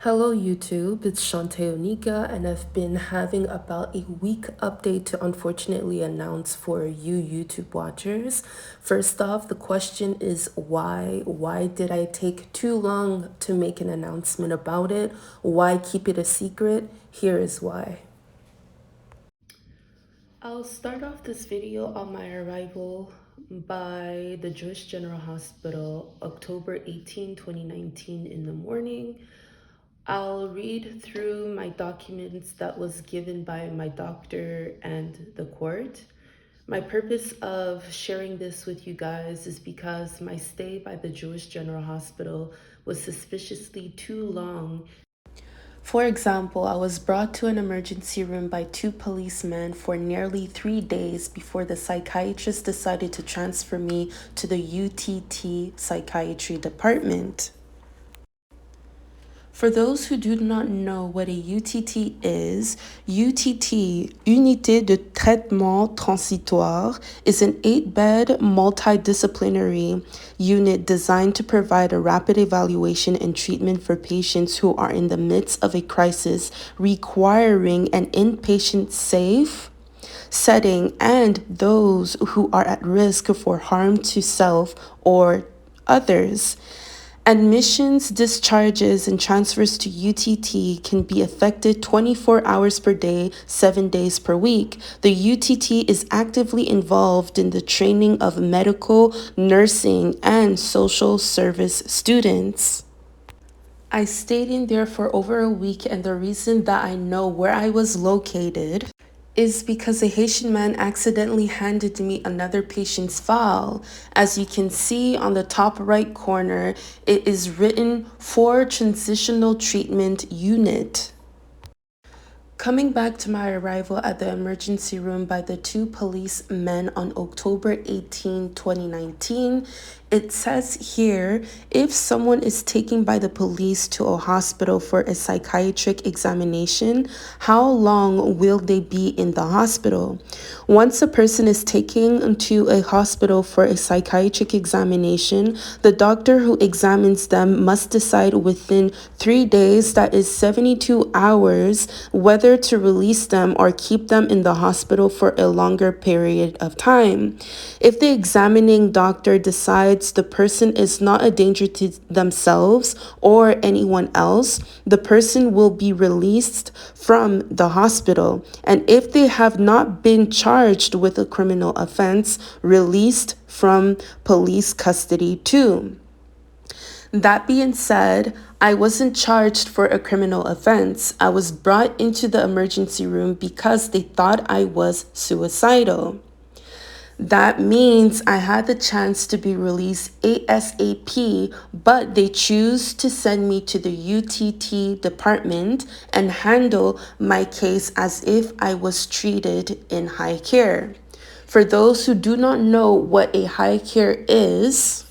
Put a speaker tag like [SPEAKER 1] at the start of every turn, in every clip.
[SPEAKER 1] Hello YouTube, it's Shante Onika and I've been having about a week update to unfortunately announce for you YouTube watchers. First off, the question is why? Why did I take too long to make an announcement about it? Why keep it a secret? Here is why. I'll start off this video on my arrival by the Jewish General Hospital October 18, 2019 in the morning. I'll read through my documents that was given by my doctor and the court. My purpose of sharing this with you guys is because my stay by the Jewish General Hospital was suspiciously too long. For example, I was brought to an emergency room by two policemen for nearly 3 days before the psychiatrist decided to transfer me to the UTT psychiatry department. For those who do not know what a UTT is, UTT, Unité de Traitement Transitoire, is an 8-bed multidisciplinary unit designed to provide a rapid evaluation and treatment for patients who are in the midst of a crisis requiring an inpatient safe setting and those who are at risk for harm to self or others. Admissions, discharges, and transfers to UTT can be effected 24 hours per day, 7 days per week. The UTT is actively involved in the training of medical, nursing, and social service students. I stayed in there for over a week, and the reason that I know where I was located is because a Haitian man accidentally handed me another patient's file. As you can see on the top right corner, it is written for Transitional Treatment Unit. Coming back to my arrival at the emergency room by the two policemen on October 18, 2019, it says here, if someone is taken by the police to a hospital for a psychiatric examination, how long will they be in the hospital? Once a person is taken to a hospital for a psychiatric examination, the doctor who examines them must decide within 3 days, that is 72 hours, whether to release them or keep them in the hospital for a longer period of time. If the examining doctor decides the person is not a danger to themselves or anyone else, the person will be released from the hospital. And if they have not been charged with a criminal offense, released from police custody too. That being said, I wasn't charged for a criminal offense. I was brought into the emergency room because they thought I was suicidal. That means I had the chance to be released ASAP, but they choose to send me to the UTT department and handle my case as if I was treated in high care. For those who do not know what a high care is,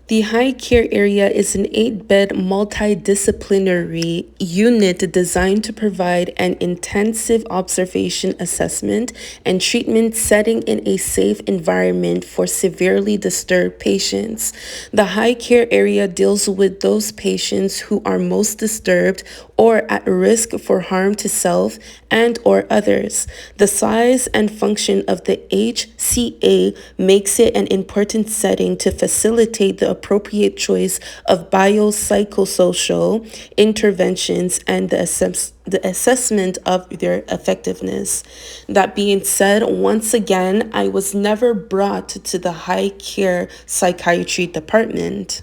[SPEAKER 1] the high care area is an 8-bed multidisciplinary unit designed to provide an intensive observation, assessment, and treatment setting in a safe environment for severely disturbed patients. The high care area deals with those patients who are most disturbed or at risk for harm to self and or others. The size and function of the HCA makes it an important setting to facilitate the appropriate choice of biopsychosocial interventions and the assessment of their effectiveness. That being said, once again, I was never brought to the high care psychiatry department.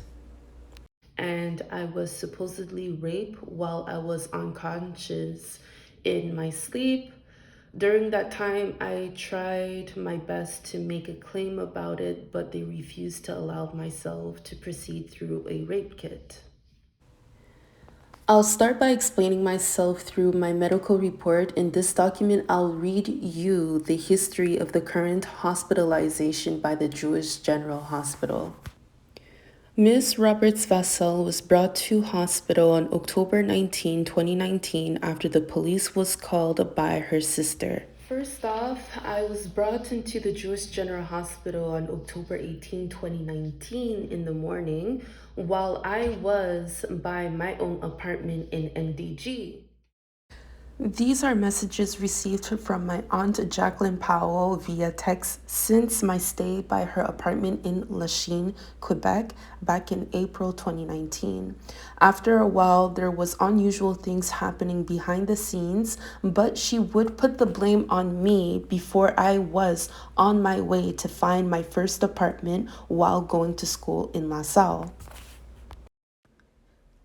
[SPEAKER 1] And I was supposedly raped while I was unconscious in my sleep. During that time, I tried my best to make a claim about it, but they refused to allow myself to proceed through a rape kit. I'll start by explaining myself through my medical report. In this document, I'll read you the history of the current hospitalization by the Jewish General Hospital. Ms. Roberts Vassell was brought to hospital on October 19, 2019 after the police was called by her sister. First off, I was brought into the Jewish General Hospital on October 18, 2019 in the morning while I was by my own apartment in NDG. These are messages received from my aunt Jacqueline Powell via text since my stay by her apartment in Lachine, Quebec, back in April 2019. After a while, there was unusual things happening behind the scenes, but she would put the blame on me before I was on my way to find my first apartment while going to school in LaSalle.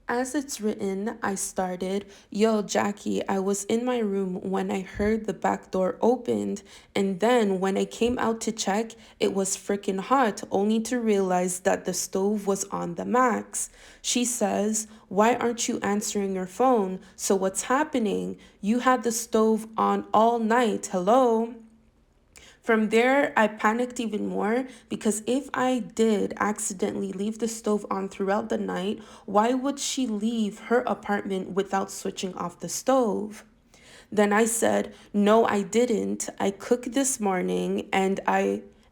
[SPEAKER 1] As it's written, I started, Yo, Jackie, I was in my room when I heard the back door opened, and then when I came out to check, it was freaking hot, only to realize that the stove was on the max. She says, Why aren't you answering your phone? So what's happening? You had the stove on all night. Hello? From there, I panicked even more because if I did accidentally leave the stove on throughout the night, why would she leave her apartment without switching off the stove? Then I said, "No, I didn't. I cooked this morning and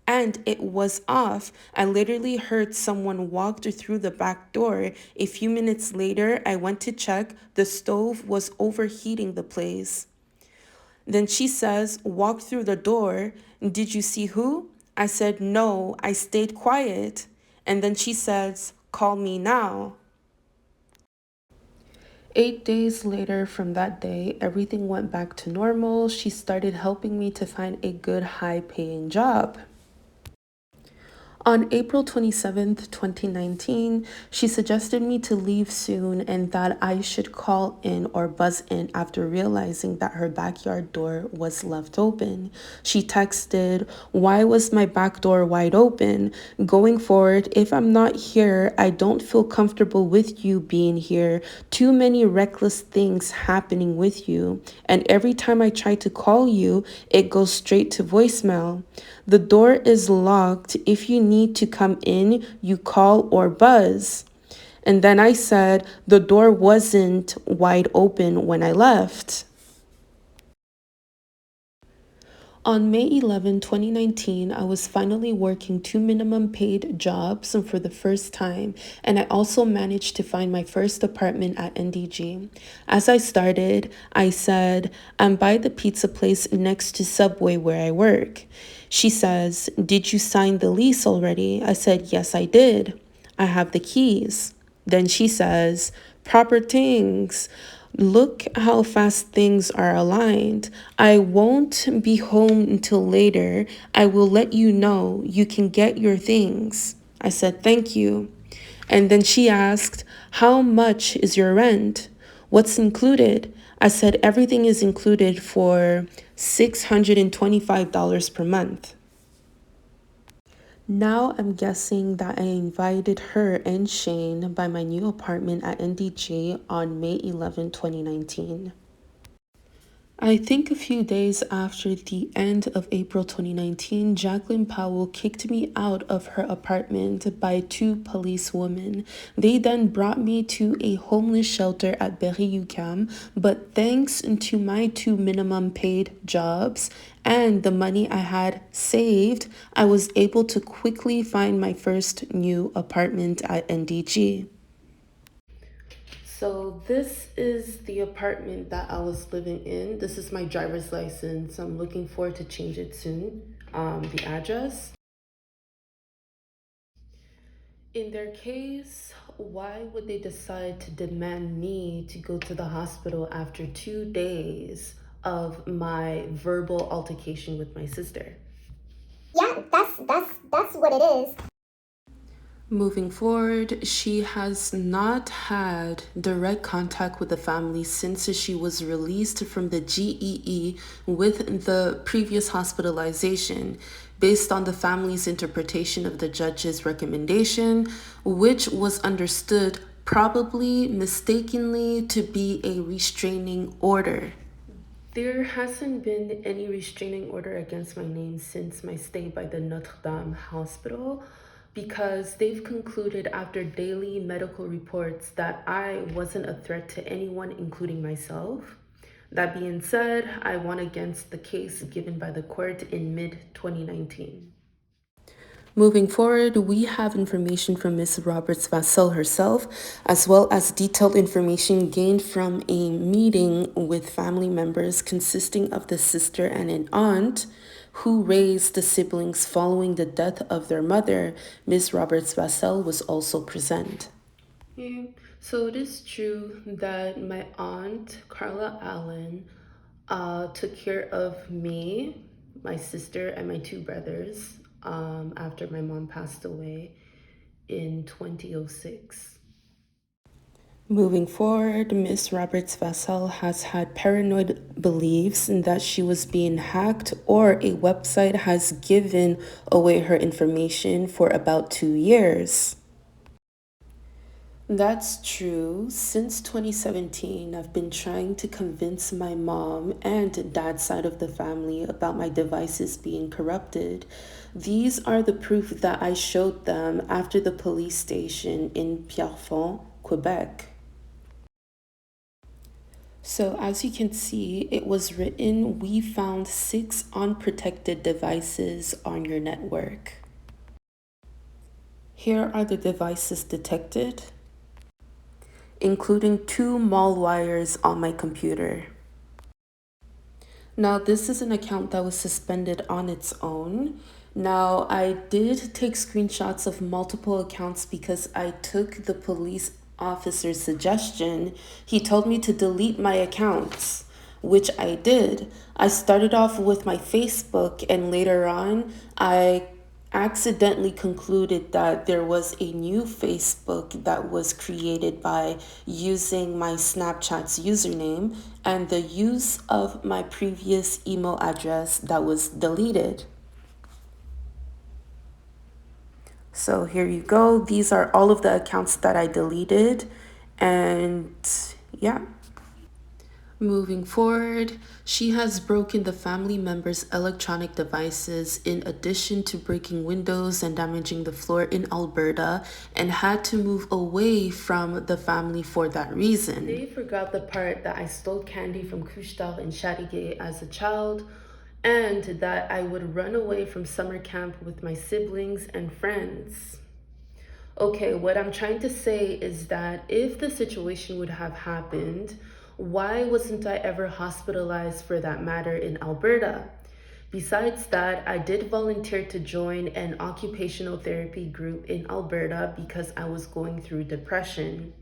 [SPEAKER 1] it was off. I literally heard someone walked through the back door. A few minutes later, I went to check. The stove was overheating the place." Then she says, "Walk through the door. Did you see who?" I said, "No, I stayed quiet." And then she says, "Call me now." 8 days later from that day, everything went back to normal. She started helping me to find a good high paying job. On April 27th, 2019, she suggested me to leave soon and that I should call in or buzz in after realizing that her backyard door was left open. She texted, "Why was my back door wide open? Going forward, if I'm not here, I don't feel comfortable with you being here. Too many reckless things happening with you. And every time I try to call you, it goes straight to voicemail. The door is locked. If you need to come in, you call or buzz." And then I said, "The door wasn't wide open when I left." On May 11, 2019, I was finally working two minimum paid jobs for the first time, and I also managed to find my first apartment at NDG. As I started, I said, "I'm by the pizza place next to Subway where I work." She says, "Did you sign the lease already?" I said, "Yes, I did. I have the keys." Then she says, "Proper things. Look how fast things are aligned. I won't be home until later. I will let you know. You can get your things." I said, "Thank you." And then she asked, "How much is your rent? What's included?" I said, "Everything is included for $625 per month." Now I'm guessing that I invited her and Shane by my new apartment at NDJ on May 11, 2019. I think a few days after the end of April 2019, Jacqueline Powell kicked me out of her apartment by two policewomen. They then brought me to a homeless shelter at Berry-UQAM, but thanks to my two minimum paid jobs and the money I had saved, I was able to quickly find my first new apartment at NDG. So this is the apartment that I was living in. This is my driver's license. I'm looking forward to change it soon. The address. In their case, why would they decide to demand me to go to the hospital after 2 days of my verbal altercation with my sister?
[SPEAKER 2] Yeah, that's what it is.
[SPEAKER 1] Moving forward, she has not had direct contact with the family since she was released from the GEE with the previous hospitalization, based on the family's interpretation of the judge's recommendation, which was understood probably mistakenly to be a restraining order. There hasn't been any restraining order against my name since my stay by the Notre Dame Hospital because they've concluded after daily medical reports that I wasn't a threat to anyone, including myself. That being said, I won against the case given by the court in mid-2019. Moving forward, we have information from Ms. Roberts-Vassell herself, as well as detailed information gained from a meeting with family members consisting of the sister and an aunt who raised the siblings following the death of their mother. Ms. Roberts-Vassell was also present. Yeah. So it is true that my aunt, Carla Allen, took care of me, my sister, and my two brothers after my mom passed away in 2006. Moving forward, Miss Roberts Vassell has had paranoid beliefs that she was being hacked or a website has given away her information for about 2 years. That's true. Since 2017, I've been trying to convince my mom and dad's side of the family about my devices being corrupted. These are the proof that I showed them after the police station in Pierrefonds, Quebec. So as you can see, it was written, we found 6 unprotected devices on your network. Here are the devices detected, including 2 malwires on my computer. Now, this is an account that was suspended on its own. Now, I did take screenshots of multiple accounts because I took the police officer's suggestion. He told me to delete my accounts, which I did. I started off with my Facebook, and later on, I accidentally concluded that there was a new Facebook that was created by using my Snapchat's username and the use of my previous email address that was deleted. So here you go. These are all of the accounts that I deleted. And yeah. Moving forward, she has broken the family members' electronic devices in addition to breaking windows and damaging the floor in Alberta and had to move away from the family for that reason. They forgot the part that I stole candy from Couche-Tard in Chateauguay as a child and that I would run away from summer camp with my siblings and friends. Okay, what I'm trying to say is that if the situation would have happened, why wasn't I ever hospitalized for that matter in Alberta? Besides that, I did volunteer to join an occupational therapy group in Alberta because I was going through depression.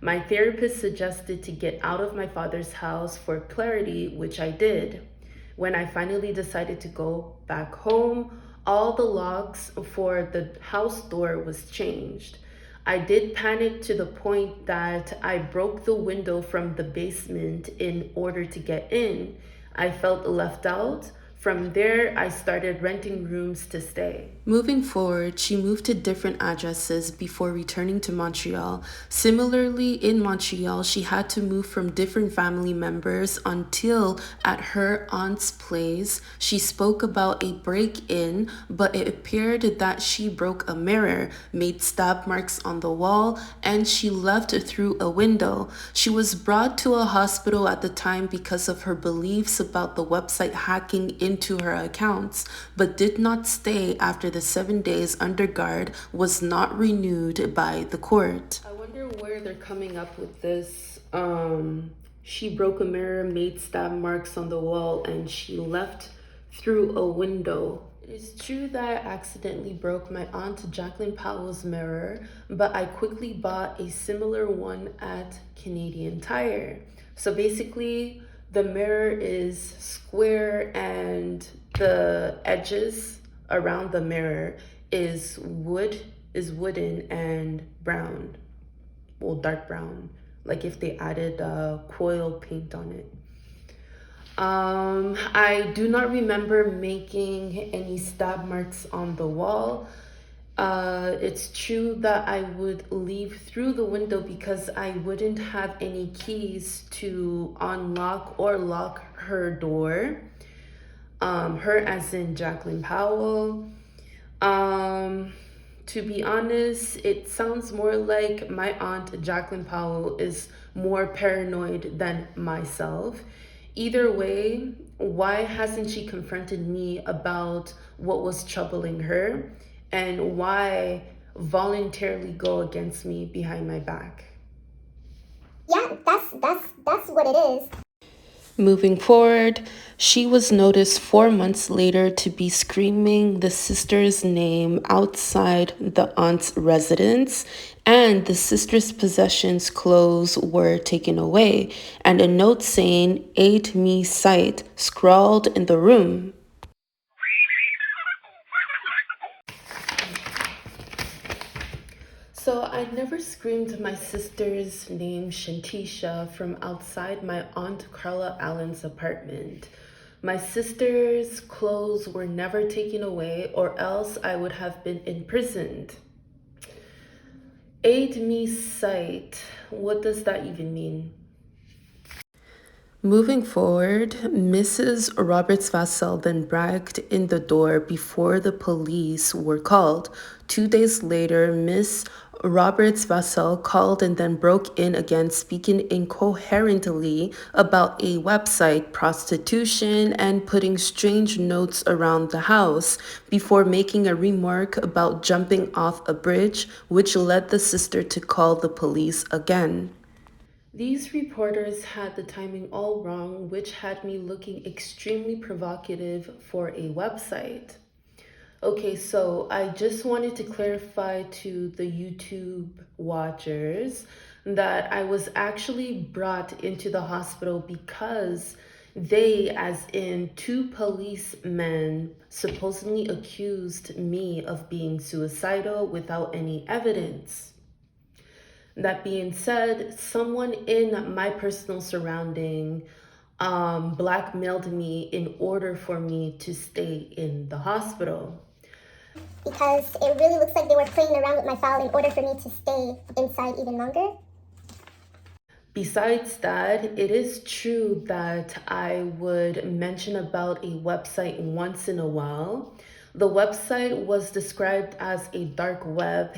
[SPEAKER 1] My therapist suggested to get out of my father's house for clarity, which I did. When I finally decided to go back home, all the locks for the house door was changed. I did panic to the point that I broke the window from the basement in order to get in. I felt left out. From there, I started renting rooms to stay. Moving forward, she moved to different addresses before returning to Montreal. Similarly, in Montreal, she had to move from different family members until at her aunt's place, she spoke about a break-in, but it appeared that she broke a mirror, made stab marks on the wall, and she left through a window. She was brought to a hospital at the time because of her beliefs about the website hacking into her accounts, but did not stay after the 7 days under guard was not renewed by the court. I wonder where they're coming up with this. She broke a mirror, made stab marks on the wall, and she left through a window. It is true that I accidentally broke my aunt Jacqueline Powell's mirror, but I quickly bought a similar one at Canadian Tire. So basically, the mirror is square and the edges around the mirror is wooden and brown, well, dark brown, like if they added coil paint on it. I do not remember making any stab marks on the wall. It's true that I would leave through the window because I wouldn't have any keys to unlock or lock her door. Her as in Jacqueline Powell. To be honest, it sounds more like my aunt Jacqueline Powell is more paranoid than myself. Either way, why hasn't she confronted me about what was troubling her, and why voluntarily go against me behind my back?
[SPEAKER 2] Yeah, that's what it is.
[SPEAKER 1] Moving forward, she was noticed 4 months later to be screaming the sister's name outside the aunt's residence, and the sister's possessions, clothes were taken away, and a note saying, "Aid me sight," scrawled in the room. So I never screamed my sister's name, Shantisha, from outside my Aunt Carla Allen's apartment. My sister's clothes were never taken away, or else I would have been imprisoned. Aid me sight. What does that even mean? Moving forward, Mrs. Roberts Vassell then bragged in the door before the police were called. 2 days later, Miss Roberts Vassell called and then broke in again, speaking incoherently about a website, prostitution, and putting strange notes around the house before making a remark about jumping off a bridge, which led the sister to call the police again. These reporters had the timing all wrong, which had me looking extremely provocative for a website. Okay, so I just wanted to clarify to the YouTube watchers that I was actually brought into the hospital because they, as in two policemen, supposedly accused me of being suicidal without any evidence. That being said, someone in my personal surrounding blackmailed me in order for me to stay in the hospital.
[SPEAKER 2] Because it really looks like they were playing around with my file in order for me to stay inside even longer.
[SPEAKER 1] Besides that, it is true that I would mention about a website once in a while. The website was described as a dark web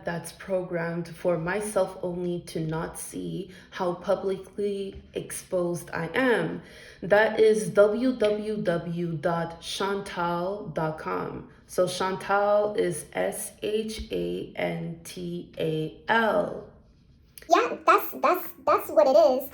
[SPEAKER 1] that's programmed for myself only to not see how publicly exposed I am. That is www.chantal.com. So Chantal is Shantal.
[SPEAKER 2] Yeah, that's what it is.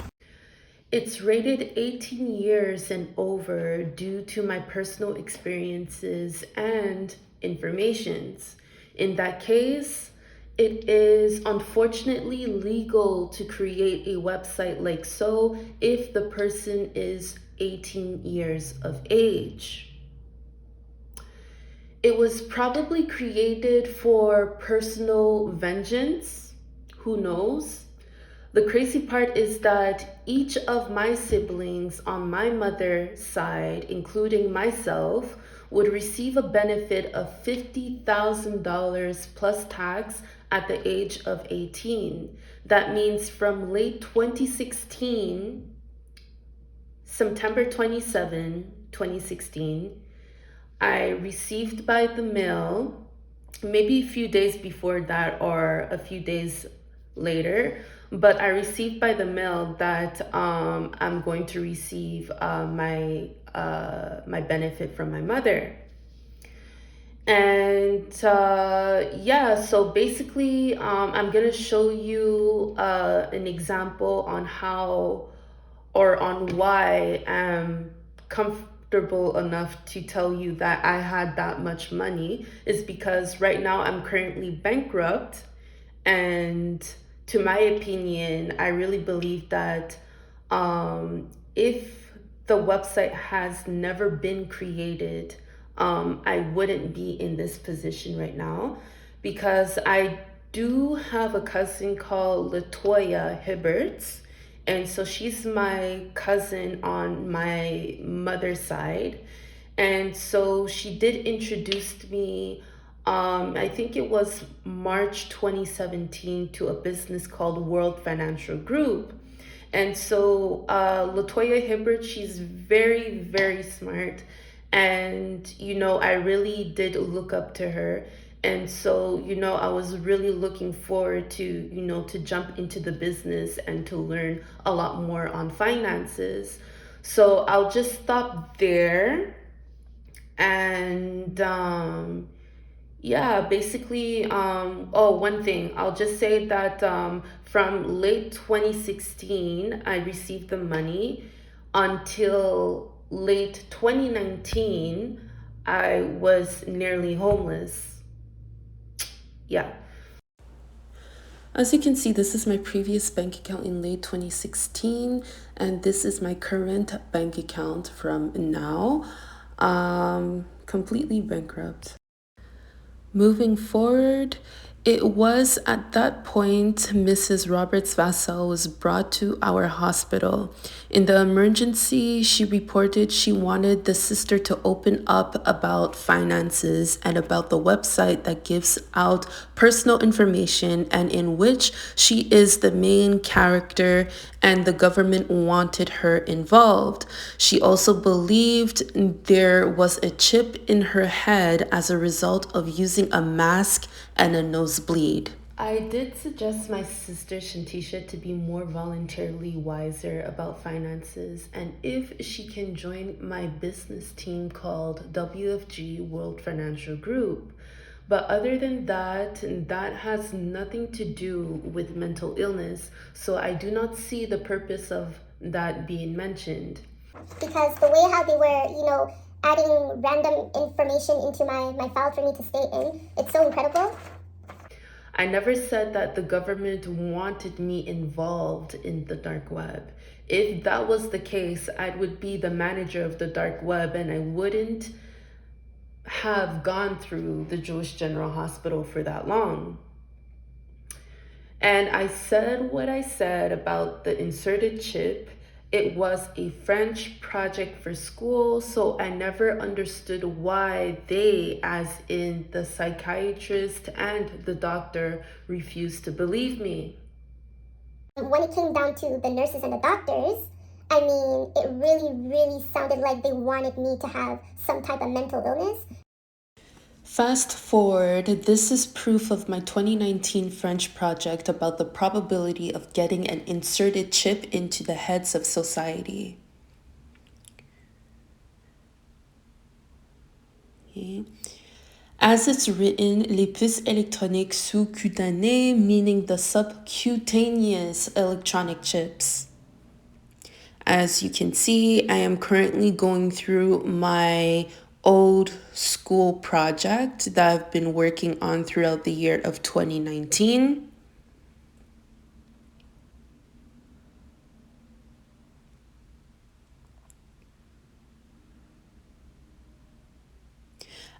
[SPEAKER 1] It's rated 18 years and over due to my personal experiences and informations. In that case, it is unfortunately legal to create a website like so if the person is 18 years of age. It was probably created for personal vengeance. Who knows? The crazy part is that each of my siblings on my mother's side, including myself, would receive a benefit of $50,000 plus tax at the age of 18. That means from late 2016, September 27, 2016, I received by the mail, maybe a few days before that or a few days later, but I received by the mail that I'm going to receive my benefit from my mother. And yeah, so basically, I'm gonna show you an example on how or on why I'm comfortable enough to tell you that I had that much money is because right now I'm currently bankrupt. And to my opinion, I really believe that if the website has never been created, I wouldn't be in this position right now because I do have a cousin called Latoya Hibberts. And so she's my cousin on my mother's side. And so she did introduce me, I think it was March 2017, to a business called World Financial Group. And so Latoya Hibbert, she's very, very smart. And, you know, I really did look up to her. And so, I was really looking forward to, to jump into the business and to learn a lot more on finances. So I'll just stop there. And yeah, basically, one thing, I'll just say that from late 2016, I received the money until late 2019, I was nearly homeless. Yeah. As you can see, this is my previous bank account in late 2016, and this is my current bank account from now. Completely bankrupt. Moving forward, it was at that point Mrs. Roberts Vassell was brought to our hospital. In the emergency, she reported she wanted the sister to open up about finances and about the website that gives out personal information and in which she is the main character and the government wanted her involved. She also believed there was a chip in her head as a result of using a mask and a nosebleed. I did suggest my sister Shantisha to be more voluntarily wiser about finances and if she can join my business team called WFG World Financial Group. But other than that, that has nothing to do with mental illness, so I do not see the purpose of that being mentioned.
[SPEAKER 2] Because the way how they were, adding random information into my file for me to stay in, it's so incredible.
[SPEAKER 1] I never said that the government wanted me involved in the dark web. If that was the case, I would be the manager of the dark web and I wouldn't have gone through the Jewish General Hospital for that long. And I said what I said about the inserted chip. It was a French project for school, so I never understood why they, as in the psychiatrist and the doctor, refused to believe me.
[SPEAKER 2] When it came down to the nurses and the doctors, I mean, it really, really sounded like they wanted me to have some type of mental illness.
[SPEAKER 1] Fast forward, this is proof of my 2019 French project about the probability of getting an inserted chip into the heads of society. Okay. As it's written, les puces électroniques sous-cutanées, meaning the subcutaneous electronic chips. As you can see, I am currently going through my old school project that I've been working on throughout the year of 2019.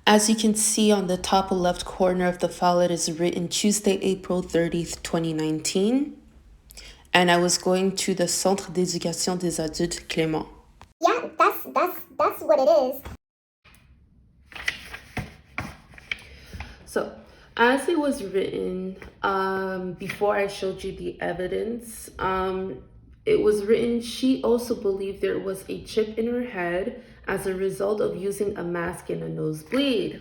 [SPEAKER 1] As you can see on the top left corner of the file, it is written Tuesday, April 30th, 2019. And I was going to the Centre d'éducation des adultes Clément.
[SPEAKER 2] Yeah, that's what it is.
[SPEAKER 1] So, as it was written, before I showed you the evidence, it was written she also believed there was a chip in her head as a result of using a mask and a nosebleed.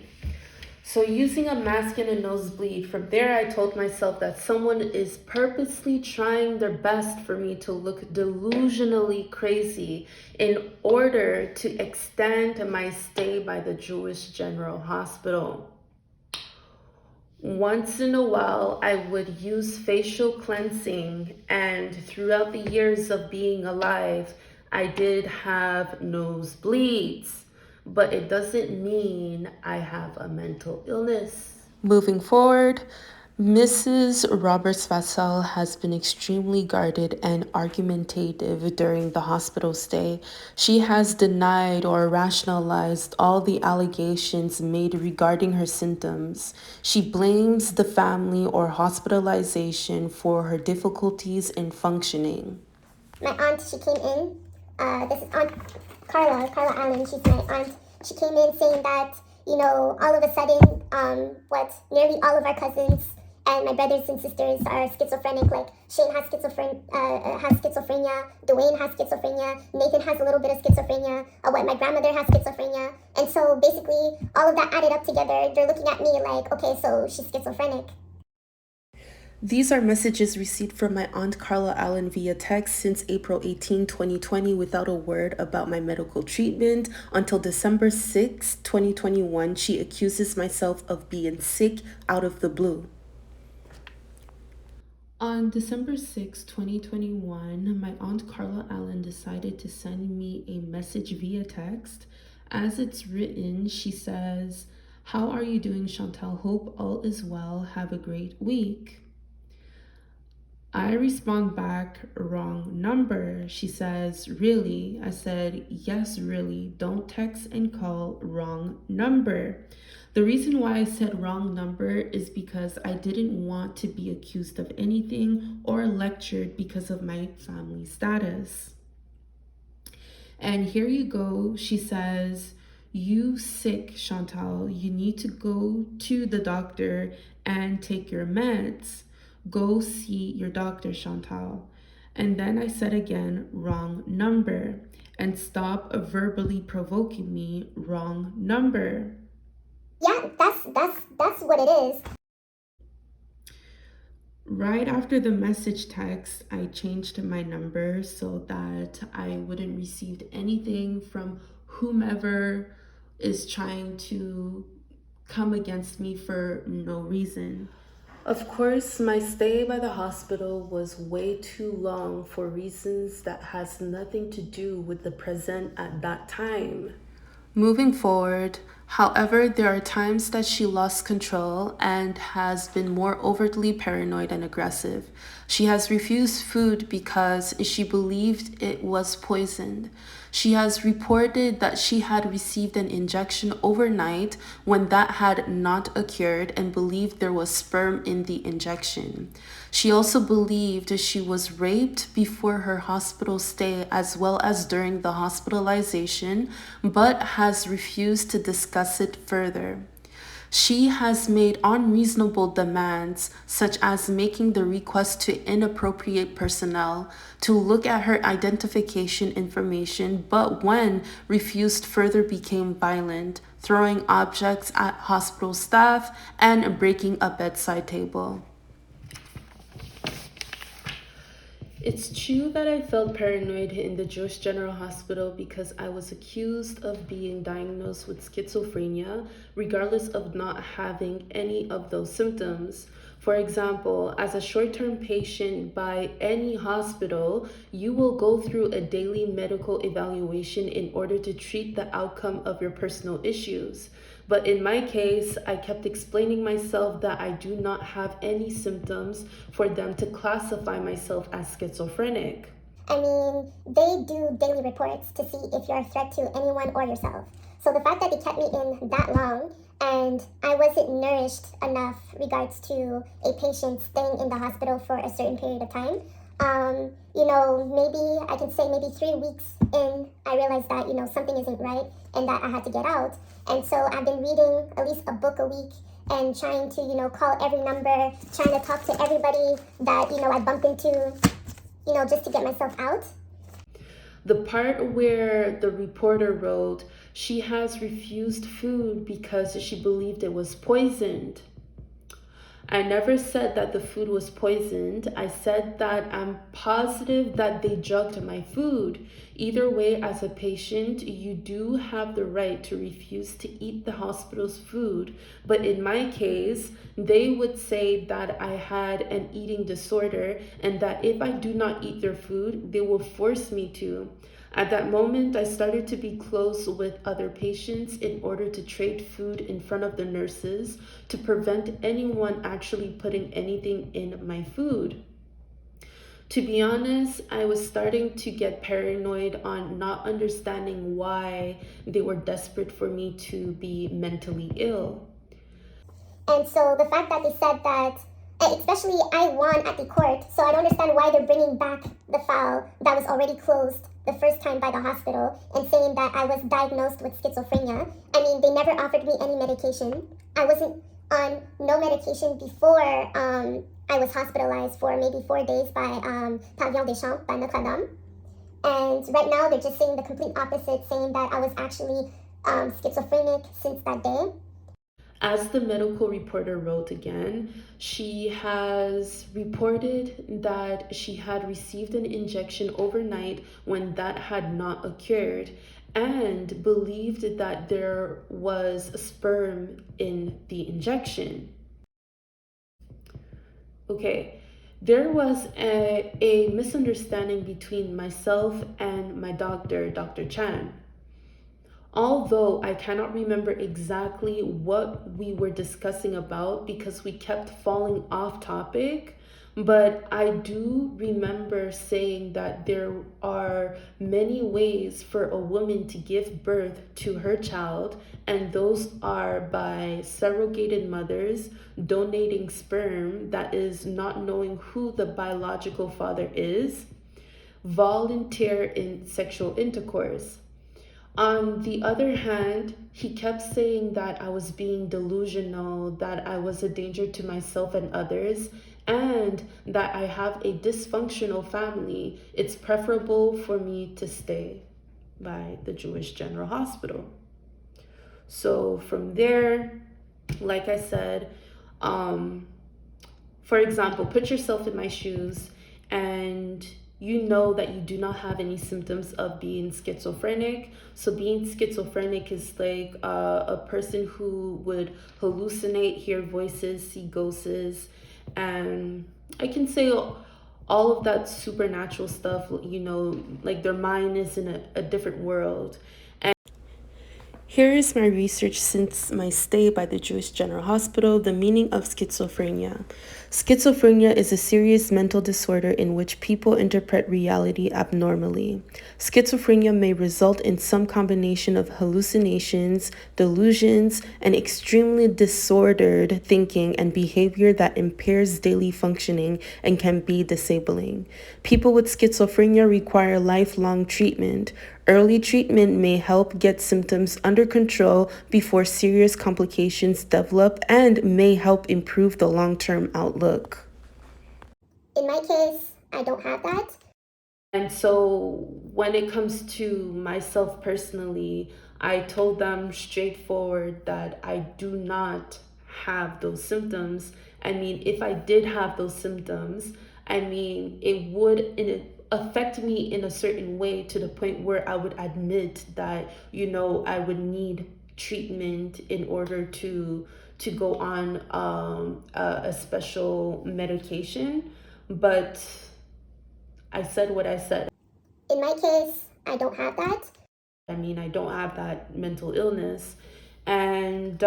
[SPEAKER 1] So using a mask and a nosebleed, from there I told myself that someone is purposely trying their best for me to look delusionally crazy in order to extend my stay by the Jewish General Hospital. Once in a while, I would use facial cleansing, and throughout the years of being alive, I did have nosebleeds, but it doesn't mean I have a mental illness. Moving forward, Mrs. Roberts Vassell has been extremely guarded and argumentative during the hospital stay. She has denied or rationalized all the allegations made regarding her symptoms. She blames the family or hospitalization for her difficulties in functioning.
[SPEAKER 2] My aunt, she came in. This is Aunt Carla Allen. She's my aunt. She came in saying that, all of a sudden, nearly all of our cousins and my brothers and sisters are schizophrenic. Like Shane has schizophrenia, Dwayne has schizophrenia, Nathan has a little bit of schizophrenia. My grandmother has schizophrenia, and so basically all of that added up together, they're looking at me like, okay, so she's schizophrenic.
[SPEAKER 1] These are messages received from my Aunt Carla Allen via text since April 18, 2020, without a word about my medical treatment. Until December 6, 2021, she accuses myself of being sick out of the blue. On December 6, 2021, my Aunt Carla Allen decided to send me a message via text. As it's written, she says, "How are you doing, Chantal? Hope all is well. Have a great week." I respond back, "Wrong number." She says, "Really?" I said, "Yes, really. Don't text and call, wrong number." The reason why I said wrong number is because I didn't want to be accused of anything or lectured because of my family status. And here you go, she says, "You sick, Chantal. You need to go to the doctor and take your meds. Go see your doctor, Chantal." And then I said again, "Wrong number." And stop verbally provoking me, "Wrong number."
[SPEAKER 2] Yeah, that's what it is.
[SPEAKER 1] Right after the message text, I changed my number so that I wouldn't receive anything from whomever is trying to come against me for no reason. Of course, my stay by the hospital was way too long for reasons that has nothing to do with the present at that time. Moving forward, however, there are times that she lost control and has been more overtly paranoid and aggressive. She has refused food because she believed it was poisoned. She has reported that she had received an injection overnight when that had not occurred and believed there was sperm in the injection. She also believed she was raped before her hospital stay as well as during the hospitalization, but has refused to discuss it further. She has made unreasonable demands, such as making the request to inappropriate personnel to look at her identification information, but when refused, further became violent, throwing objects at hospital staff and breaking a bedside table. It's true that I felt paranoid in the Jewish General Hospital because I was accused of being diagnosed with schizophrenia, regardless of not having any of those symptoms. For example, as a short-term patient by any hospital, you will go through a daily medical evaluation in order to treat the outcome of your personal issues. But in my case, I kept explaining myself that I do not have any symptoms for them to classify myself as schizophrenic.
[SPEAKER 2] I mean, they do daily reports to see if you're a threat to anyone or yourself. So the fact that they kept me in that long and I wasn't nourished enough regards to a patient staying in the hospital for a certain period of time, maybe I can say maybe 3 weeks in, I realized that, something isn't right and that I had to get out. And so I've been reading at least a book a week and trying to, call every number, trying to talk to everybody that, I bump into, just to get myself out.
[SPEAKER 1] The part where the reporter wrote, "She has refused food because she believed it was poisoned." I never said that the food was poisoned. I said that I'm positive that they drugged my food. Either way, as a patient, you do have the right to refuse to eat the hospital's food. But in my case, they would say that I had an eating disorder and that if I do not eat their food, they will force me to. At that moment, I started to be close with other patients in order to trade food in front of the nurses to prevent anyone actually putting anything in my food. To be honest, I was starting to get paranoid on not understanding why they were desperate for me to be mentally ill.
[SPEAKER 2] And so the fact that they said that, especially I won at the court, so I don't understand why they're bringing back the file that was already closed the first time by the hospital and saying that I was diagnosed with schizophrenia. I mean, they never offered me any medication. I wasn't on no medication before I was hospitalized for maybe 4 days by Pavillon des Champs by Notre Dame. And right now they're just saying the complete opposite, saying that I was actually schizophrenic since that day.
[SPEAKER 1] As the medical reporter wrote again, she has reported that she had received an injection overnight when that had not occurred and believed that there was sperm in the injection. Okay, there was a misunderstanding between myself and my doctor, Dr. Chan. Although I cannot remember exactly what we were discussing about because we kept falling off topic, but I do remember saying that there are many ways for a woman to give birth to her child, and those are by surrogated mothers donating sperm, that is, not knowing who the biological father is, volunteer in sexual intercourse. On the other hand, he kept saying that I was being delusional, that I was a danger to myself and others, and that I have a dysfunctional family. It's preferable for me to stay by the Jewish General Hospital. So from there, like I said, for example, put yourself in my shoes and you know that you do not have any symptoms of being schizophrenic. So being schizophrenic is like a person who would hallucinate, hear voices, see ghosts, and I can say all of that supernatural stuff, like their mind is in a different world. Here is my research since my stay by the Jewish General Hospital, the meaning of schizophrenia. Schizophrenia is a serious mental disorder in which people interpret reality abnormally. Schizophrenia may result in some combination of hallucinations, delusions, and extremely disordered thinking and behavior that impairs daily functioning and can be disabling. People with schizophrenia require lifelong treatment. Early treatment may help get symptoms under control before serious complications develop and may help improve the long-term outlook.
[SPEAKER 2] In my case, I don't have that.
[SPEAKER 1] And so when it comes to myself personally, I told them straightforward that I do not have those symptoms. I mean, if I did have those symptoms, I mean, it would affect me in a certain way to the point where I would admit that, I would need treatment in order to go on a special medication. But I said what I said.
[SPEAKER 2] In my case, I don't have that.
[SPEAKER 1] I mean, I don't have that mental illness. And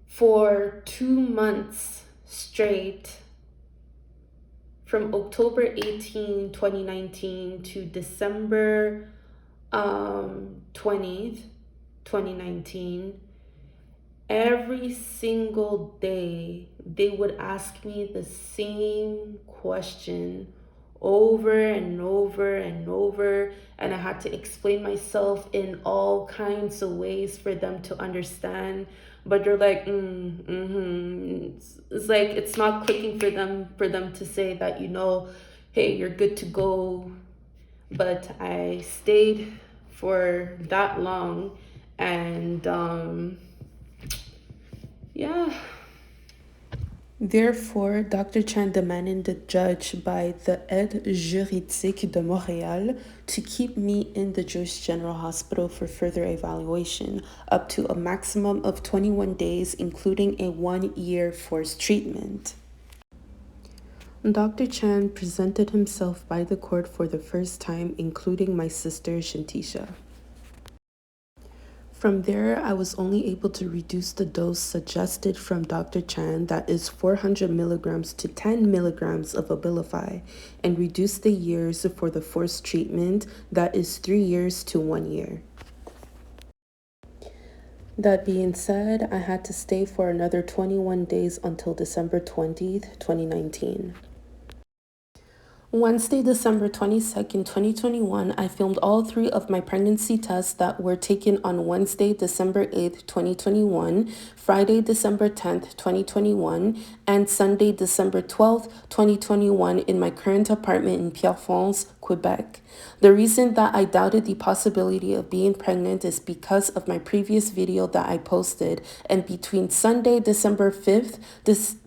[SPEAKER 1] for 2 months straight, from October 18, 2019 to December 20th, 2019, every single day they would ask me the same question over and over and over, and I had to explain myself in all kinds of ways for them to understand. But they're like, it's like it's not clicking for them to say that, hey, you're good to go. But I stayed for that long, and yeah. Therefore, Dr. Chan demanded the judge by the Aide Juridique de Montréal to keep me in the Jewish General Hospital for further evaluation, up to a maximum of 21 days, including a 1-year forced treatment. Dr. Chan presented himself by the court for the first time, including my sister Shantisha. From there, I was only able to reduce the dose suggested from Dr. Chan, that is 400 milligrams to 10 milligrams of Abilify, and reduce the years for the forced treatment, that is 3 years to 1 year. That being said, I had to stay for another 21 days until December 20th, 2019. Wednesday, December 22nd, 2021, I filmed all three of my pregnancy tests that were taken on Wednesday, December 8th, 2021, Friday, December 10th, 2021, and Sunday, December 12th, 2021, in my current apartment in Pierrefonds, Quebec. The reason that I doubted the possibility of being pregnant is because of my previous video that I posted, and between Sunday, December 5th,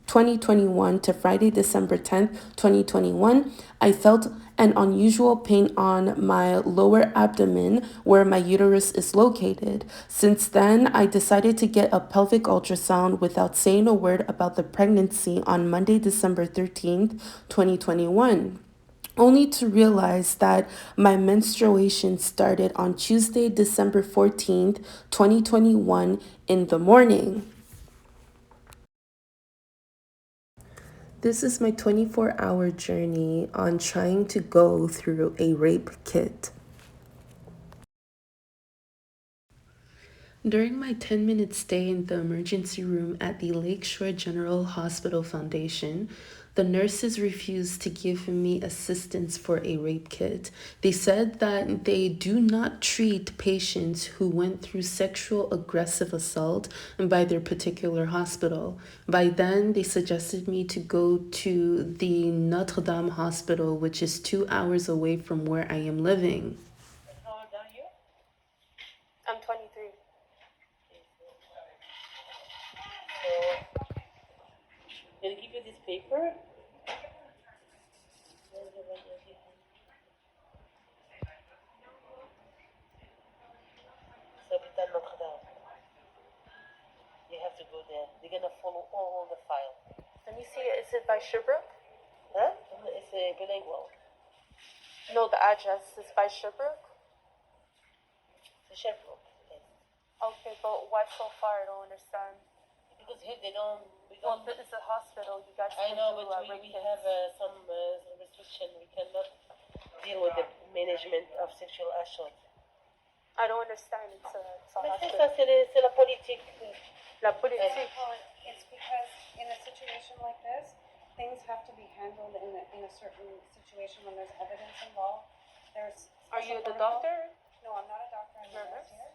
[SPEAKER 1] 2021 to Friday, December 10th, 2021, I felt an unusual pain on my lower abdomen where my uterus is located. Since then, I decided to get a pelvic ultrasound without saying a word about the pregnancy on Monday, December 13th, 2021. Only to realize that my menstruation started on Tuesday, December 14th, 2021 in the morning. This is my 24-hour journey on trying to go through a rape kit. During my 10-minute stay in the emergency room at the Lakeshore General Hospital Foundation, the nurses refused to give me assistance for a rape kit. They said that they do not treat patients who went through sexual aggressive assault by their particular hospital. By then, they suggested me to go to the Notre Dame Hospital, which is 2 hours away from where I am living.
[SPEAKER 3] How old are you?
[SPEAKER 1] I'm 23.
[SPEAKER 3] So, they'll give you this paper. C'est Hôpital Notre-Dame. You have to go there. They're gonna follow all the file.
[SPEAKER 1] Let me see, is it by Sherbrooke?
[SPEAKER 3] Huh? It's a bilingual.
[SPEAKER 1] No, the address is by Sherbrooke.
[SPEAKER 3] It's a Sherbrooke. Yes.
[SPEAKER 1] Okay, but why so far? I don't understand.
[SPEAKER 3] Because here they don't.
[SPEAKER 1] Well, it's a hospital. You guys
[SPEAKER 3] I
[SPEAKER 1] can
[SPEAKER 3] know,
[SPEAKER 1] do
[SPEAKER 3] but
[SPEAKER 1] rape
[SPEAKER 3] we
[SPEAKER 1] kits.
[SPEAKER 3] have some restriction. We cannot deal with the management of sexual assault.
[SPEAKER 1] I don't understand. It's a
[SPEAKER 3] Mais c'est
[SPEAKER 1] hospital.
[SPEAKER 3] ça, c'est la politique.
[SPEAKER 1] La politique.
[SPEAKER 4] It's because in a situation like this, things have to be handled in a certain situation when there's evidence involved. There's
[SPEAKER 1] Are you the
[SPEAKER 4] protocol.
[SPEAKER 1] doctor?
[SPEAKER 4] No, I'm not a doctor. I'm
[SPEAKER 1] You're
[SPEAKER 4] a
[SPEAKER 1] a
[SPEAKER 4] nurse
[SPEAKER 1] nurse?
[SPEAKER 4] here.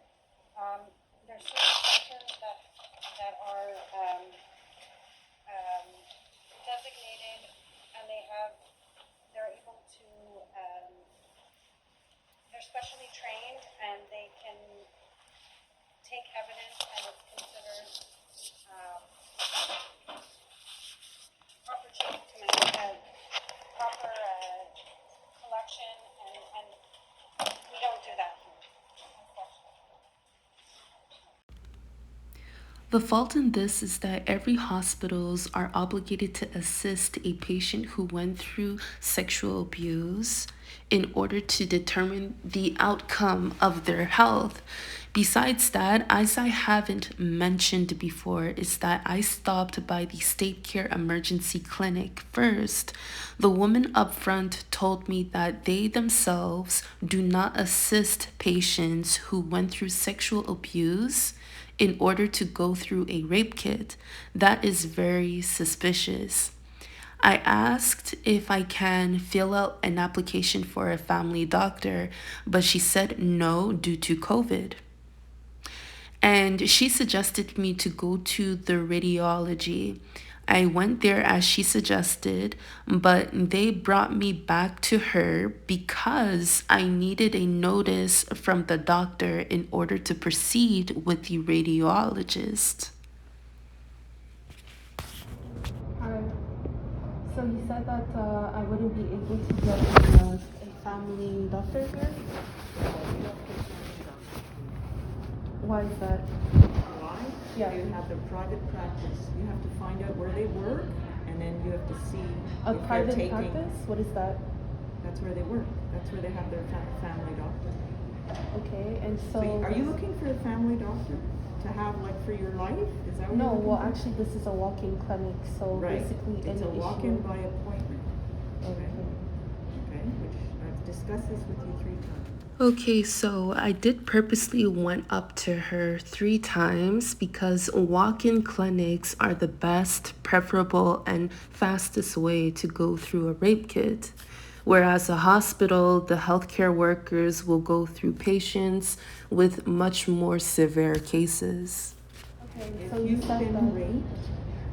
[SPEAKER 4] There's certain centers that are designated, and they're able to they're specially trained, and they can take evidence, and it's considered proper treatment, proper collection, and we don't do that here, unfortunately.
[SPEAKER 1] The fault in this is that every hospitals are obligated to assist a patient who went through sexual abuse in order to determine the outcome of their health. Besides that, as I haven't mentioned before, is that I stopped by the State Care Emergency Clinic first. The woman up front told me that they themselves do not assist patients who went through sexual abuse in order to go through a rape kit. That is very suspicious. I asked if I can fill out an application for a family doctor, but she said no due to COVID. And she suggested me to go to the radiology. I went there as she suggested, but they brought me back to her because I needed a notice from the doctor in order to proceed with the radiologist. So you said that I wouldn't be able to get a family doctor here? Why is that?
[SPEAKER 5] Why?
[SPEAKER 1] Yeah.
[SPEAKER 5] You have their private practice. You have to find out where they work, and then you have to see
[SPEAKER 1] A
[SPEAKER 5] if
[SPEAKER 1] private
[SPEAKER 5] they're taking.
[SPEAKER 1] practice? What is that?
[SPEAKER 5] That's where they work. That's where they have their family doctor.
[SPEAKER 1] Okay, and so.
[SPEAKER 5] Are you looking for a family doctor to have like for your life? Is that what
[SPEAKER 1] No,
[SPEAKER 5] you're looking
[SPEAKER 1] well,
[SPEAKER 5] for?
[SPEAKER 1] actually, this is a walk-in clinic, so
[SPEAKER 5] Right.
[SPEAKER 1] basically,
[SPEAKER 5] It's
[SPEAKER 1] any
[SPEAKER 5] a walk-in
[SPEAKER 1] issue.
[SPEAKER 5] by appointment.
[SPEAKER 1] Okay.
[SPEAKER 5] Okay, which I've discussed this with you 3 times.
[SPEAKER 1] Okay, so I did purposely went up to her 3 times because walk-in clinics are the best, preferable, and fastest way to go through a rape kit. Whereas a hospital, the healthcare workers will go through patients with much more severe cases.
[SPEAKER 5] If you've been raped,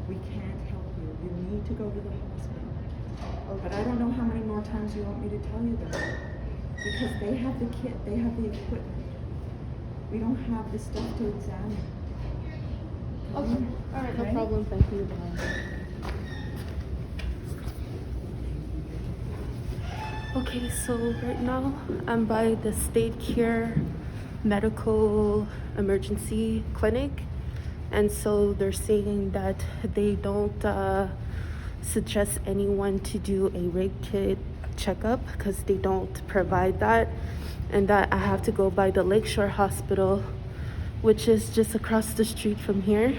[SPEAKER 5] we can't help you. You need to go to the hospital. But I don't know how many more times you want me to tell you that. Because they have the kit, they have the equipment. We don't have the stuff to examine.
[SPEAKER 1] Okay. All right, no
[SPEAKER 5] Okay?
[SPEAKER 1] problem. Thank you. Okay, so right now I'm by the State Care Medical Emergency Clinic, and so they're saying that they don't suggest anyone to do a rape kit checkup because they don't provide that, and that I have to go by the Lakeshore Hospital, which is just across the street from here.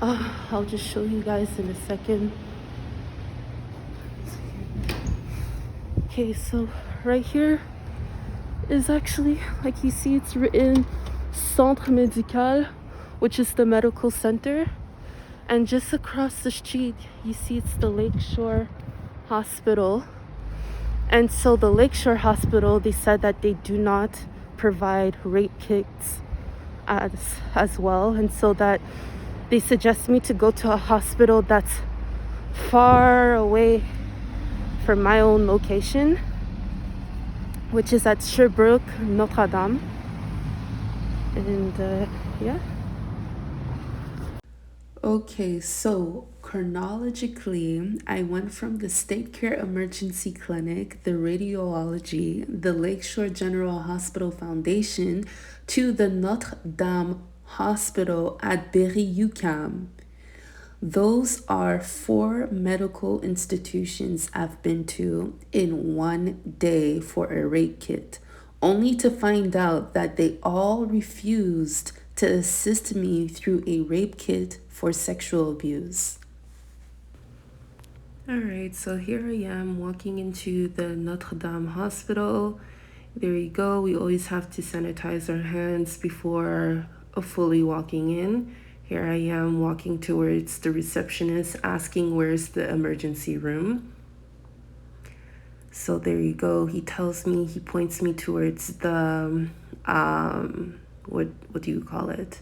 [SPEAKER 1] I'll just show you guys in a second. Okay, so right here is actually, like you see, it's written Centre Médical, which is the medical center. And just across the street, you see it's the Lakeshore Hospital. And so the Lakeshore Hospital, they said that they do not provide rape kits as well. And so that they suggest me to go to a hospital that's far away from my own location, which is at Sherbrooke, Notre Dame. And yeah. Okay, so chronologically, I went from the State Care Emergency Clinic, the Radiology, the Lakeshore General Hospital Foundation, to the Notre Dame Hospital at Berry-UQAM. Those are 4 medical institutions I've been to in one day for a rape kit, only to find out that they all refused to assist me through a rape kit for sexual abuse. All right, so here I am walking into the Notre Dame Hospital. There you go. We always have to sanitize our hands before fully walking in. Here I am walking towards the receptionist, asking where's the emergency room. So there you go. He tells me, he points me towards the, what do you call it?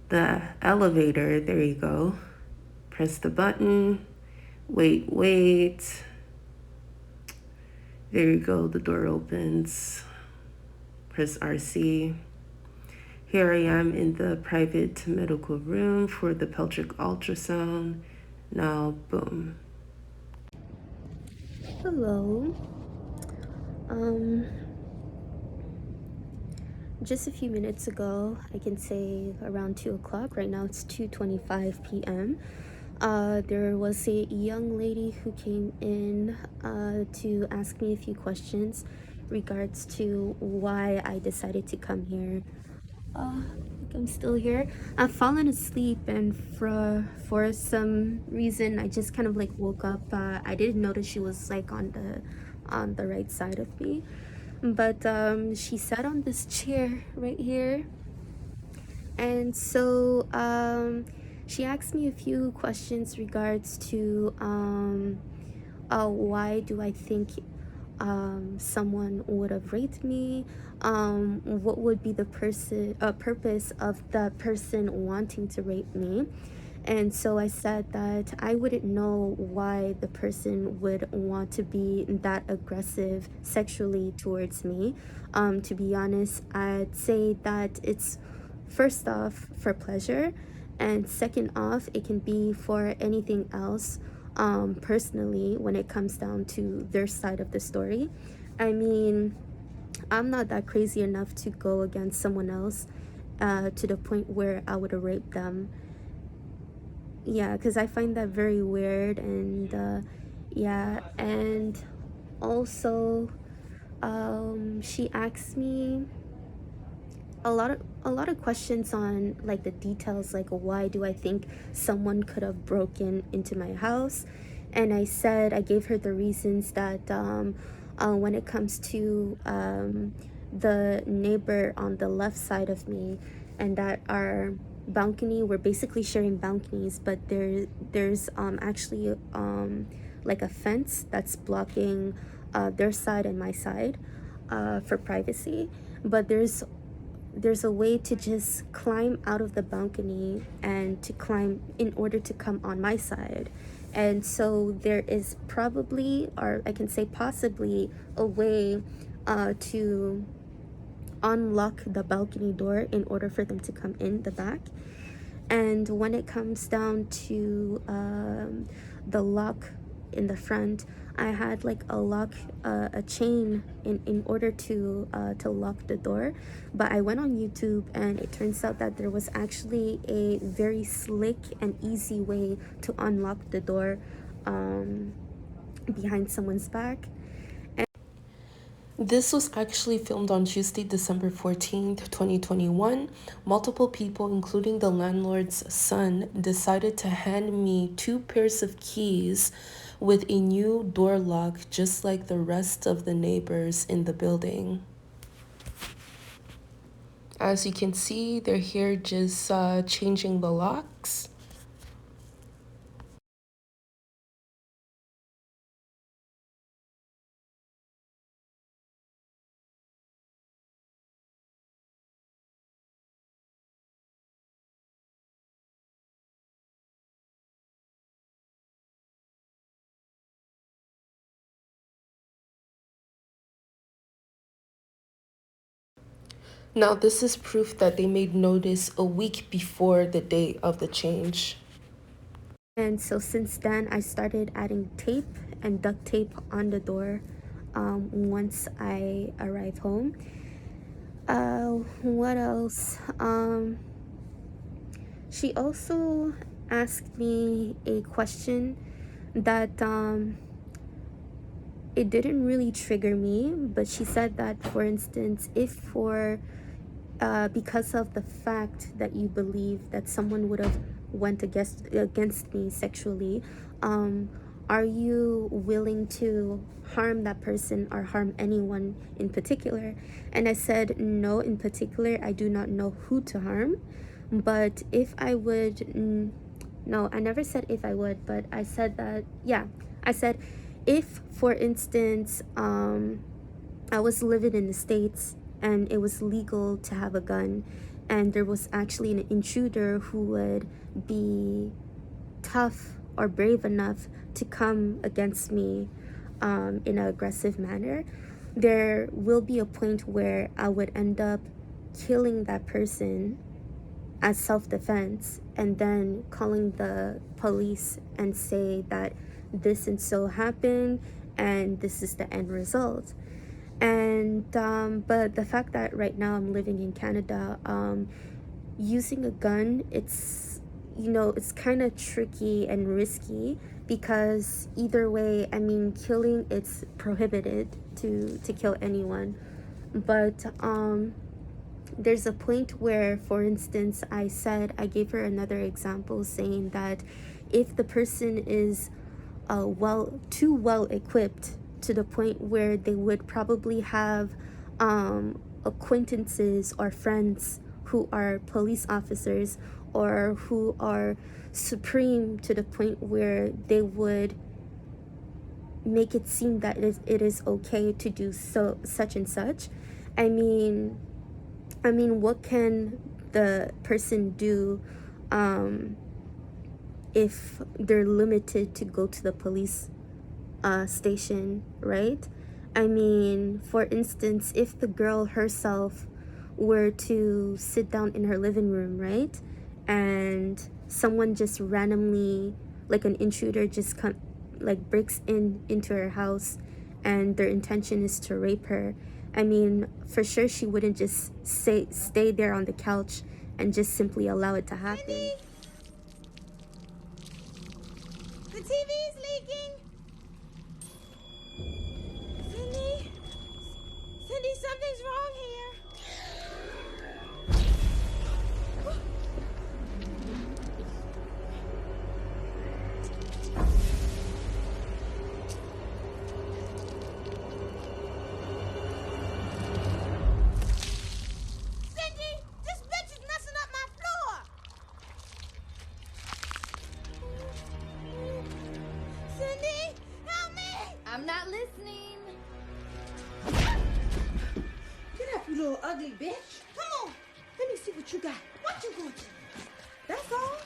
[SPEAKER 1] The elevator. There you go. Press the button. Wait. There you go. The door opens. Press RC. Here I am in the private medical room for the pelvic ultrasound. Now, boom. Hello. Just a few minutes ago, I can say around 2 o'clock. Right now it's 2:25 p.m. There was a young lady who came in to ask me a few questions regards to why I decided to come here. I'm still here. I've fallen asleep, and for some reason I just kind of like woke up. I didn't notice she was like on the right side of me, but she sat on this chair right here, and so she asked me a few questions regards to why do I think someone would have raped me, what would be the purpose of that person wanting to rape me. And so I said that I wouldn't know why the person would want to be that aggressive sexually towards me. To be honest, I'd say that it's first off for pleasure, and second off, it can be for anything else. Personally, when it comes down to their side of the story, I mean, I'm not that crazy enough to go against someone else to the point where I would rape them. Yeah, because I find that very weird. And yeah, and also she asked me a lot of questions on like the details, like why do I think someone could have broken into my house. And I gave her the reasons that when it comes to the neighbor on the left side of me, and that our balcony, we're basically sharing balconies, but there's actually like a fence that's blocking their side and my side for privacy. But there's a way to just climb out of the balcony and to climb in order to come on my side. And so there is probably, or I can say possibly, a way to unlock the balcony door in order for them to come in the back. And when it comes down to the lock in the front, I had like a chain in order to lock the door. But I went on YouTube and it turns out that there was actually a very slick and easy way to unlock the door behind someone's back. This was actually filmed on Tuesday, December 14th, 2021. Multiple people, including the landlord's son, decided to hand me 2 pairs of keys with a new door lock, just like the rest of the neighbors in the building. As you can see, they're here just changing the locks. Now, this is proof that they made notice a week before the date of the change. And so since then, I started adding tape and duct tape on the door once I arrive home. What else? She also asked me a question that it didn't really trigger me, but she said that, for instance, if because of the fact that you believe that someone would have went against me sexually, are you willing to harm that person or harm anyone in particular? And I said, no, in particular, I do not know who to harm. But if I would, no, I never said if I would, but I said that, yeah, I said, if, for instance, I was living in the States and it was legal to have a gun, and there was actually an intruder who would be tough or brave enough to come against me in an aggressive manner, there will be a point where I would end up killing that person as self-defense and then calling the police and say that this and so happened and this is the end result. And but the fact that right now I'm living in Canada, using a gun, it's, you know, it's kind of tricky and risky because either way, I mean, killing, it's prohibited to kill anyone. But there's a point where, for instance, I gave her another example saying that if the person is too well equipped to the point where they would probably have acquaintances or friends who are police officers or who are supreme to the point where they would make it seem that it is okay to do such and such. I mean, what can the person do if they're limited to go to the police station, right? I mean, for instance, if the girl herself were to sit down in her living room, right, and someone just randomly, like an intruder, just breaks into her house, and their intention is to rape her, I mean, for sure she wouldn't just stay there on the couch and just simply allow it to happen.
[SPEAKER 6] Cindy? The TV's leaking. Cindy? Cindy, something's wrong here. Cindy, this bitch is messing up my floor. Cindy? I'm not listening.
[SPEAKER 7] Get up, you little ugly bitch. Come on. Let me see what you got. What you going to? That's all.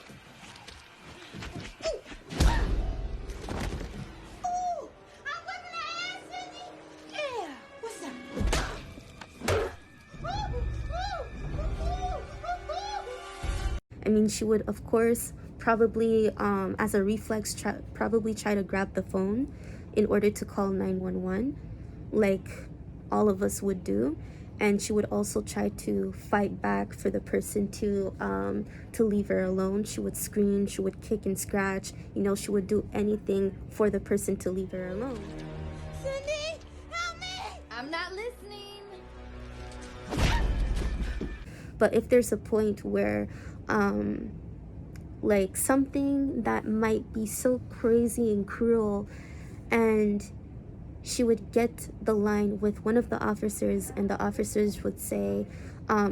[SPEAKER 7] Ooh. Ooh.
[SPEAKER 6] I'm whipping her ass, Cindy.
[SPEAKER 7] Yeah. What's up?
[SPEAKER 1] I mean, she would, of course, probably, as a reflex, probably try to grab the phone in order to call 911, like all of us would do. And she would also try to fight back for the person to leave her alone. She would scream, she would kick and scratch. You know, she would do anything for the person to leave her alone.
[SPEAKER 6] Cindy, help me. I'm not listening.
[SPEAKER 1] But if there's a point where like something that might be so crazy and cruel, and she would get the line with one of the officers, and the officers would say,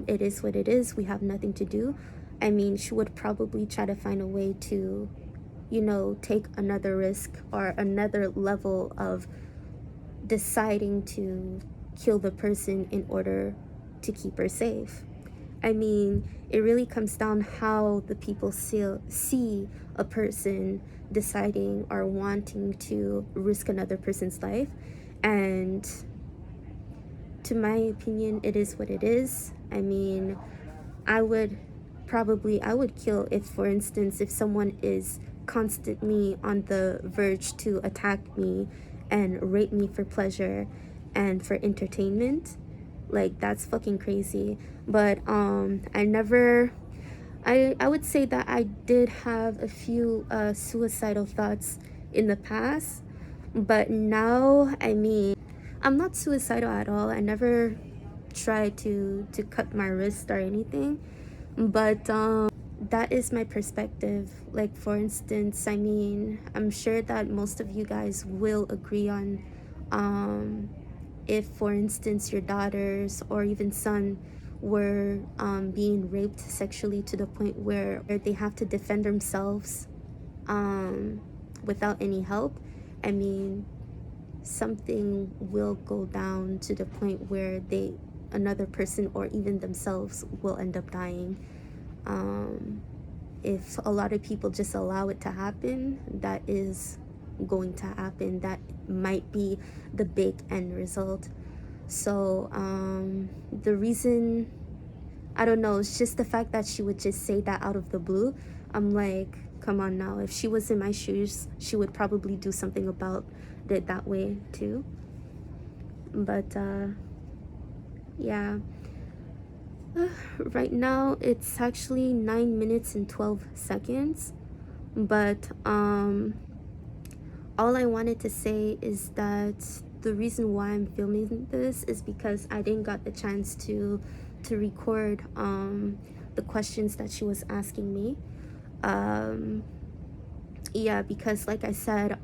[SPEAKER 1] it is what it is, we have nothing to do. I mean, she would probably try to find a way to, you know, take another risk or another level of deciding to kill the person in order to keep her safe. I mean, it really comes down how the people see a person deciding or wanting to risk another person's life. And to my opinion, it is what it is. I mean, I would kill if, for instance, if someone is constantly on the verge to attack me and rape me for pleasure and for entertainment. Like, that's fucking crazy. But I would say that I did have a few suicidal thoughts in the past, but now, I mean, I'm not suicidal at all. I never tried to cut my wrist or anything, but that is my perspective. Like, for instance, I mean, I'm sure that most of you guys will agree on if, for instance, your daughters or even son were being raped sexually to the point where they have to defend themselves without any help. I mean, something will go down to the point where another person or even themselves will end up dying. If a lot of people just allow it to happen, that is going to happen. That might be the big end result. So the reason, I don't know, it's just the fact that she would just say that out of the blue. I'm like, come on now, if she was in my shoes, she would probably do something about it that way too. But yeah, right now it's actually 9 minutes and 12 seconds, but all I wanted to say is that the reason why I'm filming this is because I didn't got the chance to record the questions that she was asking me. Yeah, because like I said,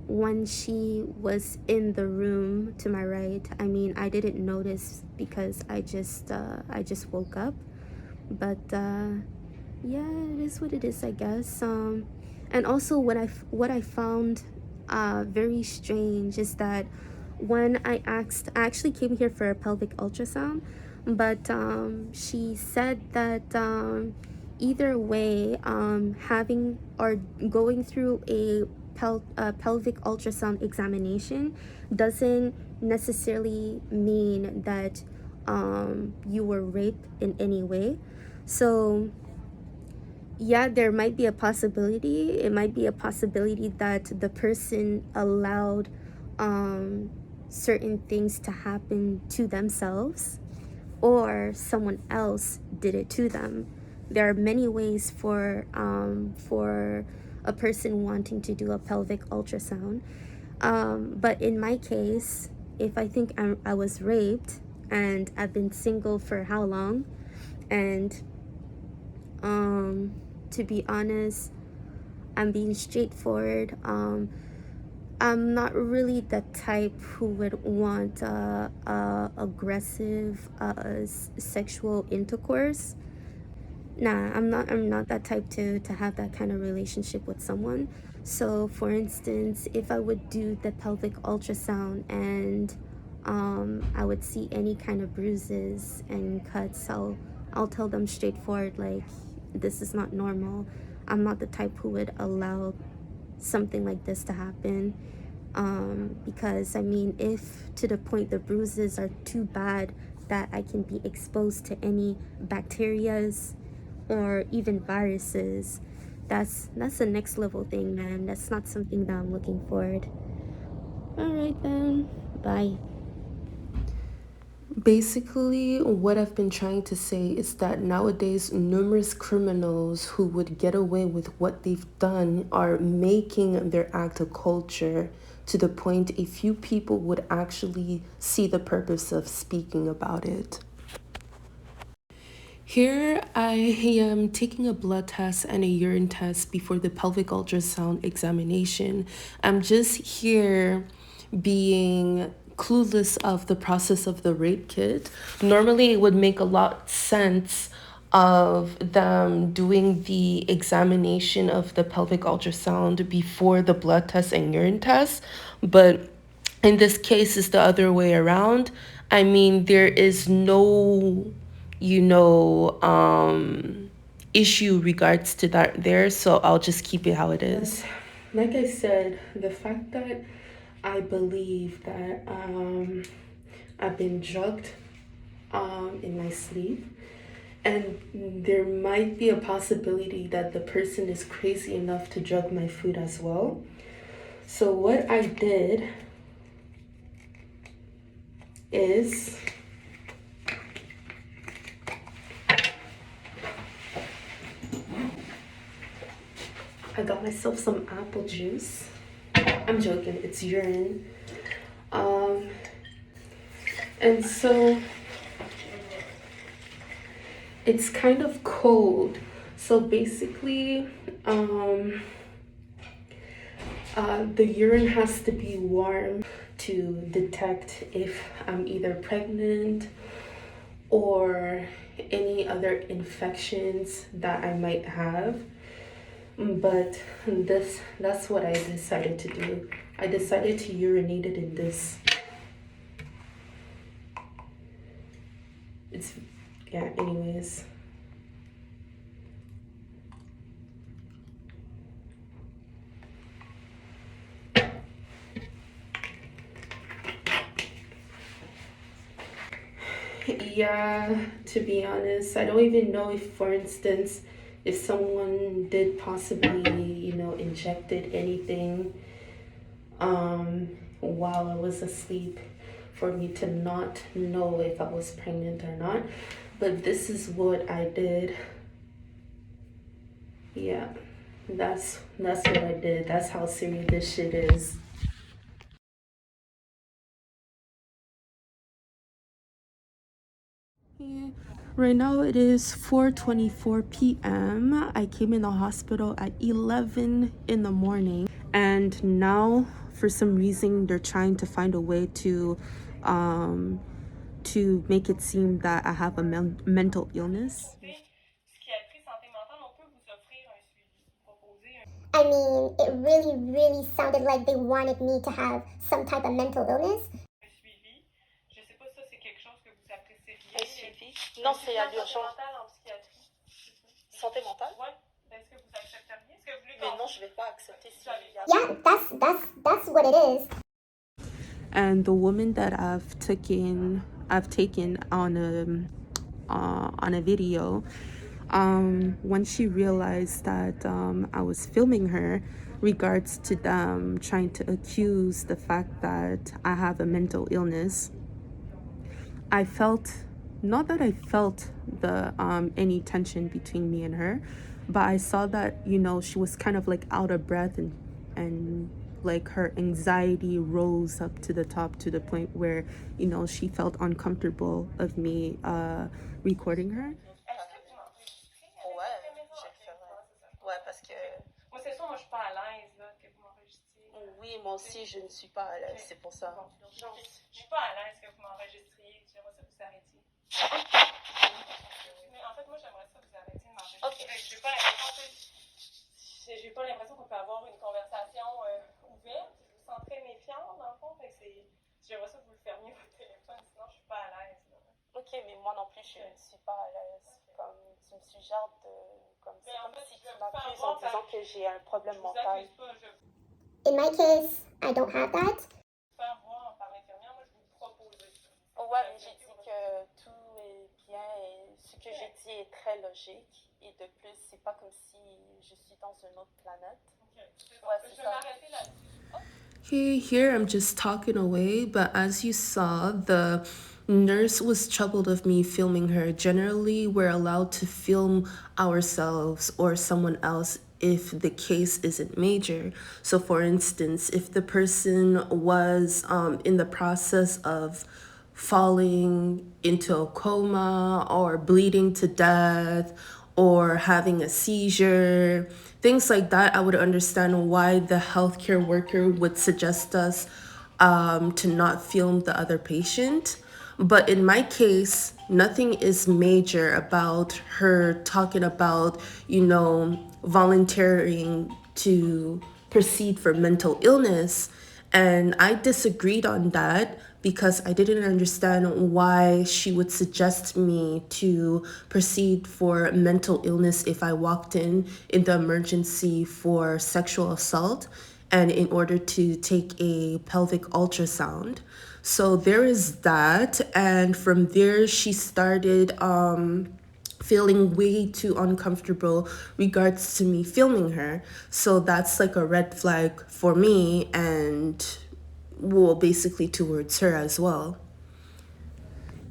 [SPEAKER 1] when she was in the room to my right, I mean, I didn't notice because I just woke up. But yeah, it is what it is, I guess. And also what I found very strange is that when I actually came here for a pelvic ultrasound, but she said that either way, having or going through a pelvic ultrasound examination doesn't necessarily mean that you were raped in any way. So yeah, there might be a possibility. It might be a possibility that the person allowed certain things to happen to themselves, or someone else did it to them. There are many ways for a person wanting to do a pelvic ultrasound. But in my case, if I think I was raped, and I've been single for how long, and to be honest, I'm being straightforward. I'm not really the type who would want aggressive sexual intercourse. Nah, I'm not that type to have that kind of relationship with someone.
[SPEAKER 2] So for instance, if I would do the pelvic ultrasound and I would see any kind of bruises and cuts, I'll tell them straightforward, like, this is not normal. I'm not the type who would allow something like this to happen. Because I mean, if to the point the bruises are too bad that I can be exposed to any bacterias or even viruses, that's the next level thing, man. That's not something that I'm looking forward. All right then, bye.
[SPEAKER 1] Basically, what I've been trying to say is that nowadays, numerous criminals who would get away with what they've done are making their act a culture to the point a few people would actually see the purpose of speaking about it. Here I am taking a blood test and a urine test before the pelvic ultrasound examination. I'm just here being clueless of the process of the rape kit. Normally it would make a lot sense of them doing the examination of the pelvic ultrasound before the blood test and urine test, but in this case it's the other way around. I mean, there is no issue regards to that there, so I'll just keep it how it is. Like I said, the fact that I believe that I've been drugged in my sleep, and there might be a possibility that the person is crazy enough to drug my food as well. So what I did is I got myself some apple juice. I'm joking, it's urine. And so it's kind of cold. So basically, the urine has to be warm to detect if I'm either pregnant or any other infections that I might have. But that's what I decided to do. I decided to urinate it in this. Anyways. Yeah, to be honest, I don't even know if, for instance, if someone did possibly, injected anything while I was asleep for me to not know if I was pregnant or not. But this is what I did. Yeah, that's what I did. That's how serious this shit is. Yeah. Right now it is 4:24 p.m. I came in the hospital at 11 in the morning, and now for some reason they're trying to find a way to make it seem that I have a mental illness.
[SPEAKER 2] I mean, it really, really sounded like they wanted me to have some type of mental illness.
[SPEAKER 8] Un suivi? Non, c'est à l'urgence. Santé mentale? Mais non, je vais pas accepter s'il y a...
[SPEAKER 2] Yeah, that's what it is.
[SPEAKER 1] And the woman that I've taken on a video, when she realized that I was filming her, regards to them trying to accuse the fact that I have a mental illness, I felt, not that I felt the any tension between me and her, but I saw that she was kind of like out of breath, and like her anxiety rose up to the top to the point where she felt uncomfortable of me recording her.
[SPEAKER 8] Ouais, je le ferai. Ouais, parce que...
[SPEAKER 4] Moi, c'est sûr, moi, je suis pas à l'aise là, que vous m'enregistriez.
[SPEAKER 8] Oui, moi aussi, je ne suis pas à l'aise, c'est pour ça.
[SPEAKER 4] Donc, je suis pas à l'aise que vous m'enregistriez, j'aimerais ça que vous arrêtiez. Mais en fait, moi, j'aimerais ça que vous arrêtiez de m'enregistrer.
[SPEAKER 8] Ok.
[SPEAKER 4] J'ai pas l'impression que
[SPEAKER 9] j'ai pas l'impression qu'on peut avoir une conversation ouverte. Je vous sens très méfiante, dans le fond. Fait que j'aimerais ça que vous le fermiez votre téléphone, sinon je suis pas à l'aise.
[SPEAKER 1] Ok, mais moi non plus, je ne suis pas à l'aise. Comme tu me suggères de... Comme, c'est comme si tu m'accuses en disant que j'ai un problème mental.
[SPEAKER 2] In my case, I don't have that.
[SPEAKER 9] Faire voir par l'infirmière, moi je vous propose.
[SPEAKER 1] Ouais, mais j'ai dit que tout est bien et ce que j'ai dit est très logique. Et de plus, c'est pas comme si je suis dans une autre planète. Ouais, c'est ça. Okay, here I'm just talking away, but as you saw, the nurse was troubled of me filming her. Generally, we're allowed to film ourselves or someone else if the case isn't major. So for instance, if the person was in the process of falling into a coma or bleeding to death or having a seizure, things like that, I would understand why the healthcare worker would suggest us to not film the other patient. But in my case, nothing is major about her talking about, volunteering to proceed for mental illness. And I disagreed on that because I didn't understand why she would suggest me to proceed for mental illness if I walked in the emergency for sexual assault and in order to take a pelvic ultrasound. So there is that. And from there, she started feeling way too uncomfortable regards to me filming her. So that's like a red flag for me and well, basically towards her as well.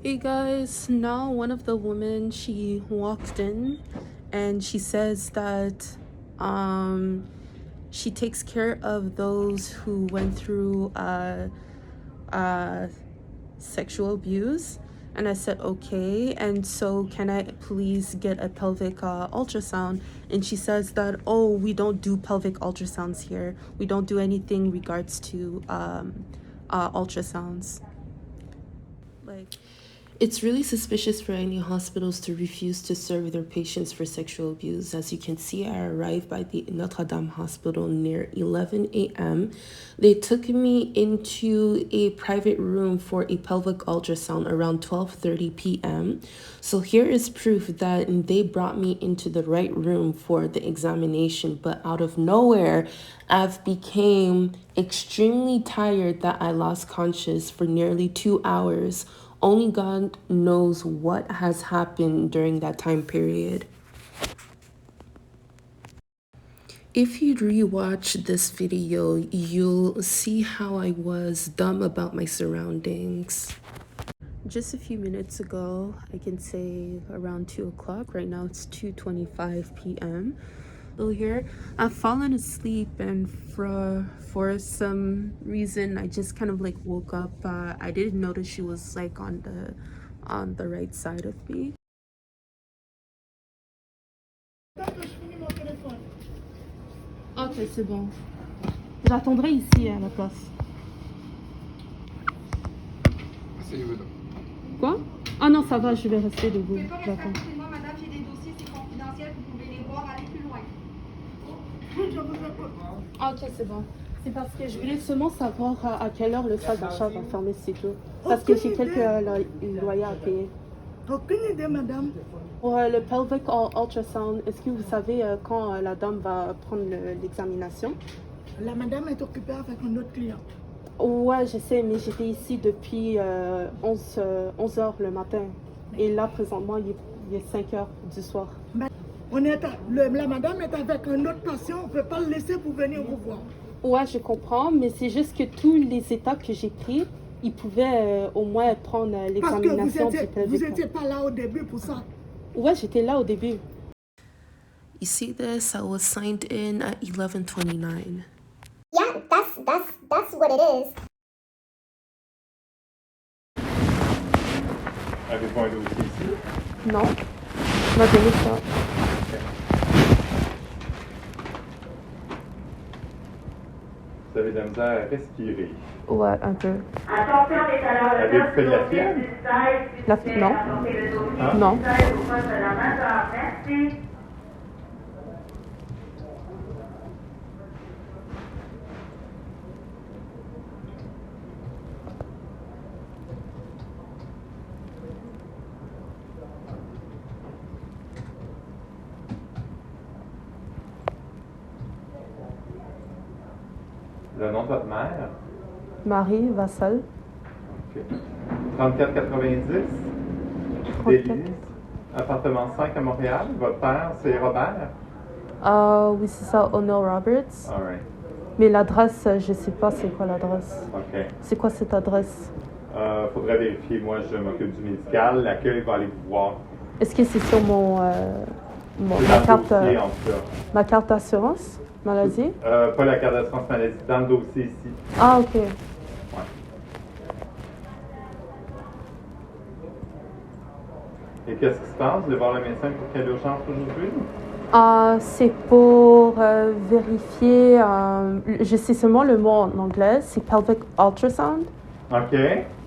[SPEAKER 1] Hey guys, now one of the women, she walked in and she says that she takes care of those who went through sexual abuse. And I said, okay, and so can I please get a pelvic ultrasound? And she says that, oh, we don't do pelvic ultrasounds here. We don't do anything regards to ultrasounds. Like, it's really suspicious for any hospitals to refuse to serve their patients for sexual abuse. As you can see, I arrived by the Notre Dame Hospital near 11 a.m. They took me into a private room for a pelvic ultrasound around 12:30 p.m. So here is proof that they brought me into the right room for the examination, but out of nowhere, I've became extremely tired that I lost conscious for nearly 2 hours. Only God knows what has happened during that time period. If you rewatch this video, you'll see how I was dumb about my surroundings. Just a few minutes ago, I can say around 2 o'clock. Right now it's 2:25 p.m. Here, I've fallen asleep, and for some reason I just kind of like woke up. I didn't notice she was like on the right side of me. Ok, c'est bon. J'attendrai ici à la place. Asseyez-vous donc. Quoi? Ah non, ça va, je vais rester debout. J'attends.
[SPEAKER 10] Moi, madame, j'ai des dossiers, c'est confidentiel, vous pouvez les voir, aller plus loin.
[SPEAKER 1] Ah, ok, c'est bon. C'est parce que je voulais seulement savoir à quelle heure le salle d'achat va fermer, c'est tout. Parce que j'ai quelques loyers à payer.
[SPEAKER 11] Aucune idée, madame.
[SPEAKER 1] Pour le pelvic ultrasound, est-ce que vous savez quand la dame va prendre l'examination?
[SPEAKER 11] La madame est occupée avec un autre client.
[SPEAKER 1] Ouais, je sais, mais j'étais ici depuis 11 heures le matin. Et là, présentement, il est 5 heures du soir.
[SPEAKER 11] La madame est avec un autre patient, on ne peut pas le laisser pour venir vous voir.
[SPEAKER 1] Ouais, je comprends, mais c'est juste que tous les étapes que j'ai pris, ils pouvaient au moins prendre l'examination du pelvic.
[SPEAKER 11] Vous n'étiez pas là au début pour ça.
[SPEAKER 1] Ouais, j'étais là au début. You see this? I was signed in at 11:29.
[SPEAKER 2] Yeah, that's what it is.
[SPEAKER 12] Avez-vous un dossier ici?
[SPEAKER 1] Non. Ma donné ça.
[SPEAKER 12] Vous avez de la misère à respirer.
[SPEAKER 1] Ouais, un peu.
[SPEAKER 12] Avez-vous fait de la fièvre?
[SPEAKER 1] Non.
[SPEAKER 12] Hein?
[SPEAKER 1] Non.
[SPEAKER 12] Le nom de votre mère?
[SPEAKER 1] Marie Vassal.
[SPEAKER 12] OK. 3490?
[SPEAKER 1] 34.
[SPEAKER 12] Appartement 5 à Montréal. Votre père, c'est Robert?
[SPEAKER 1] Oui, c'est ça, O'Neill Roberts.
[SPEAKER 12] All right.
[SPEAKER 1] Mais l'adresse, je sais pas c'est quoi l'adresse.
[SPEAKER 12] OK.
[SPEAKER 1] C'est quoi cette adresse?
[SPEAKER 12] Faudrait vérifier. Moi, je m'occupe du médical. L'accueil va aller vous voir.
[SPEAKER 1] Est-ce que c'est sur ma carte d'assurance maladie?
[SPEAKER 12] Pas la carte d'assurance maladie, dans le dossier ici.
[SPEAKER 1] Ah, ok.
[SPEAKER 12] Ouais. Et qu'est-ce qui se passe? Vous voulez voir le médecin pour quelle urgence aujourd'hui?
[SPEAKER 1] C'est pour vérifier, je sais seulement le mot en anglais, c'est pelvic ultrasound.
[SPEAKER 12] OK.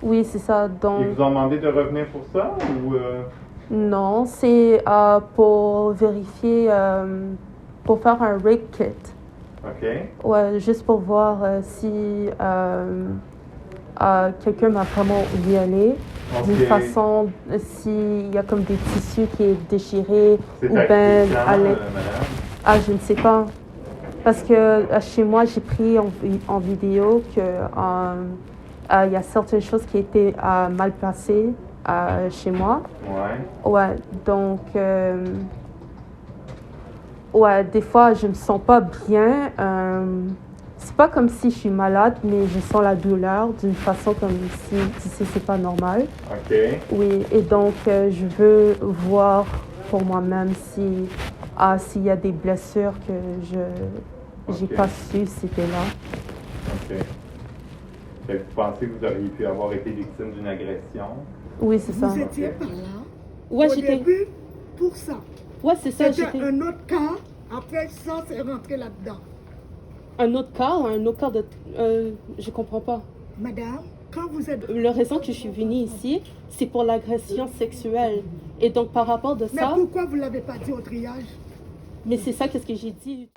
[SPEAKER 1] Oui, c'est ça. Donc,
[SPEAKER 12] Ils vous ont demandé de revenir pour ça ou...
[SPEAKER 1] Non, c'est pour vérifier, pour faire un rape kit.
[SPEAKER 12] OK.
[SPEAKER 1] Ouais, juste pour voir si quelqu'un m'a vraiment violée.
[SPEAKER 12] Okay.
[SPEAKER 1] D'une façon, s'il y a comme des tissus qui est déchiré
[SPEAKER 12] c'est
[SPEAKER 1] ou bien
[SPEAKER 12] madame?
[SPEAKER 1] Je ne sais pas. Parce que chez moi, j'ai pris en vidéo que il y a certaines choses qui étaient mal placées chez moi.
[SPEAKER 12] Ouais.
[SPEAKER 1] Ouais, donc ouais, des fois je me sens pas bien. C'est pas comme si je suis malade, mais je sens la douleur d'une façon comme si, tu sais, c'est pas normal.
[SPEAKER 12] OK.
[SPEAKER 1] Oui, et donc je veux voir pour moi-même si s'il y a des blessures que j'ai pas su c'était là.
[SPEAKER 12] OK. Vous pensez que vous auriez pu avoir été victime d'une agression?
[SPEAKER 1] Oui, c'est ça.
[SPEAKER 11] Vous étiez par là?
[SPEAKER 1] Ouais,
[SPEAKER 11] au
[SPEAKER 1] j'étais.
[SPEAKER 11] début, pour ça.
[SPEAKER 1] Ouais, c'est ça.
[SPEAKER 11] C'était un autre cas. Après ça, c'est rentré là-dedans.
[SPEAKER 1] Un autre cas de... je comprends pas.
[SPEAKER 11] Madame, quand vous êtes...
[SPEAKER 1] La raison que je suis venue ici, c'est pour l'agression sexuelle. Et donc, par rapport de ça...
[SPEAKER 11] Mais pourquoi vous ne l'avez pas dit au triage?
[SPEAKER 1] Mais c'est ça, qu'est-ce que j'ai dit.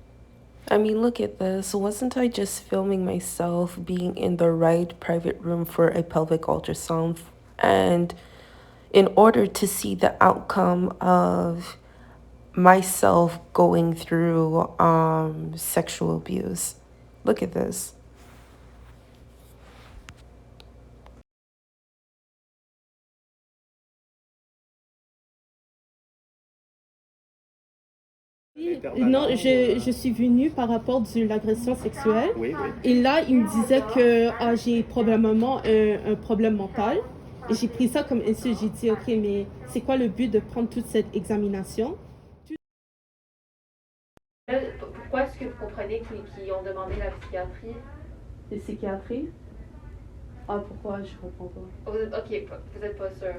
[SPEAKER 13] I mean, look at this. Wasn't I just filming myself being in the right private room for a pelvic ultrasound? And in order to see the outcome of myself going through sexual abuse. Look at this.
[SPEAKER 1] Non, je suis venue par rapport de l'agression sexuelle.
[SPEAKER 14] Oui, oui.
[SPEAKER 1] Et là, il me disait que j'ai probablement un problème mental. Et j'ai pris ça comme insulte. J'ai dit, OK, mais c'est quoi le but de prendre toute cette examination?
[SPEAKER 15] Pourquoi est-ce que vous comprenez qu'ils ont demandé la psychiatrie?
[SPEAKER 1] La psychiatrie? Ah, pourquoi? Je comprends pas.
[SPEAKER 15] OK, vous n'êtes pas sûr.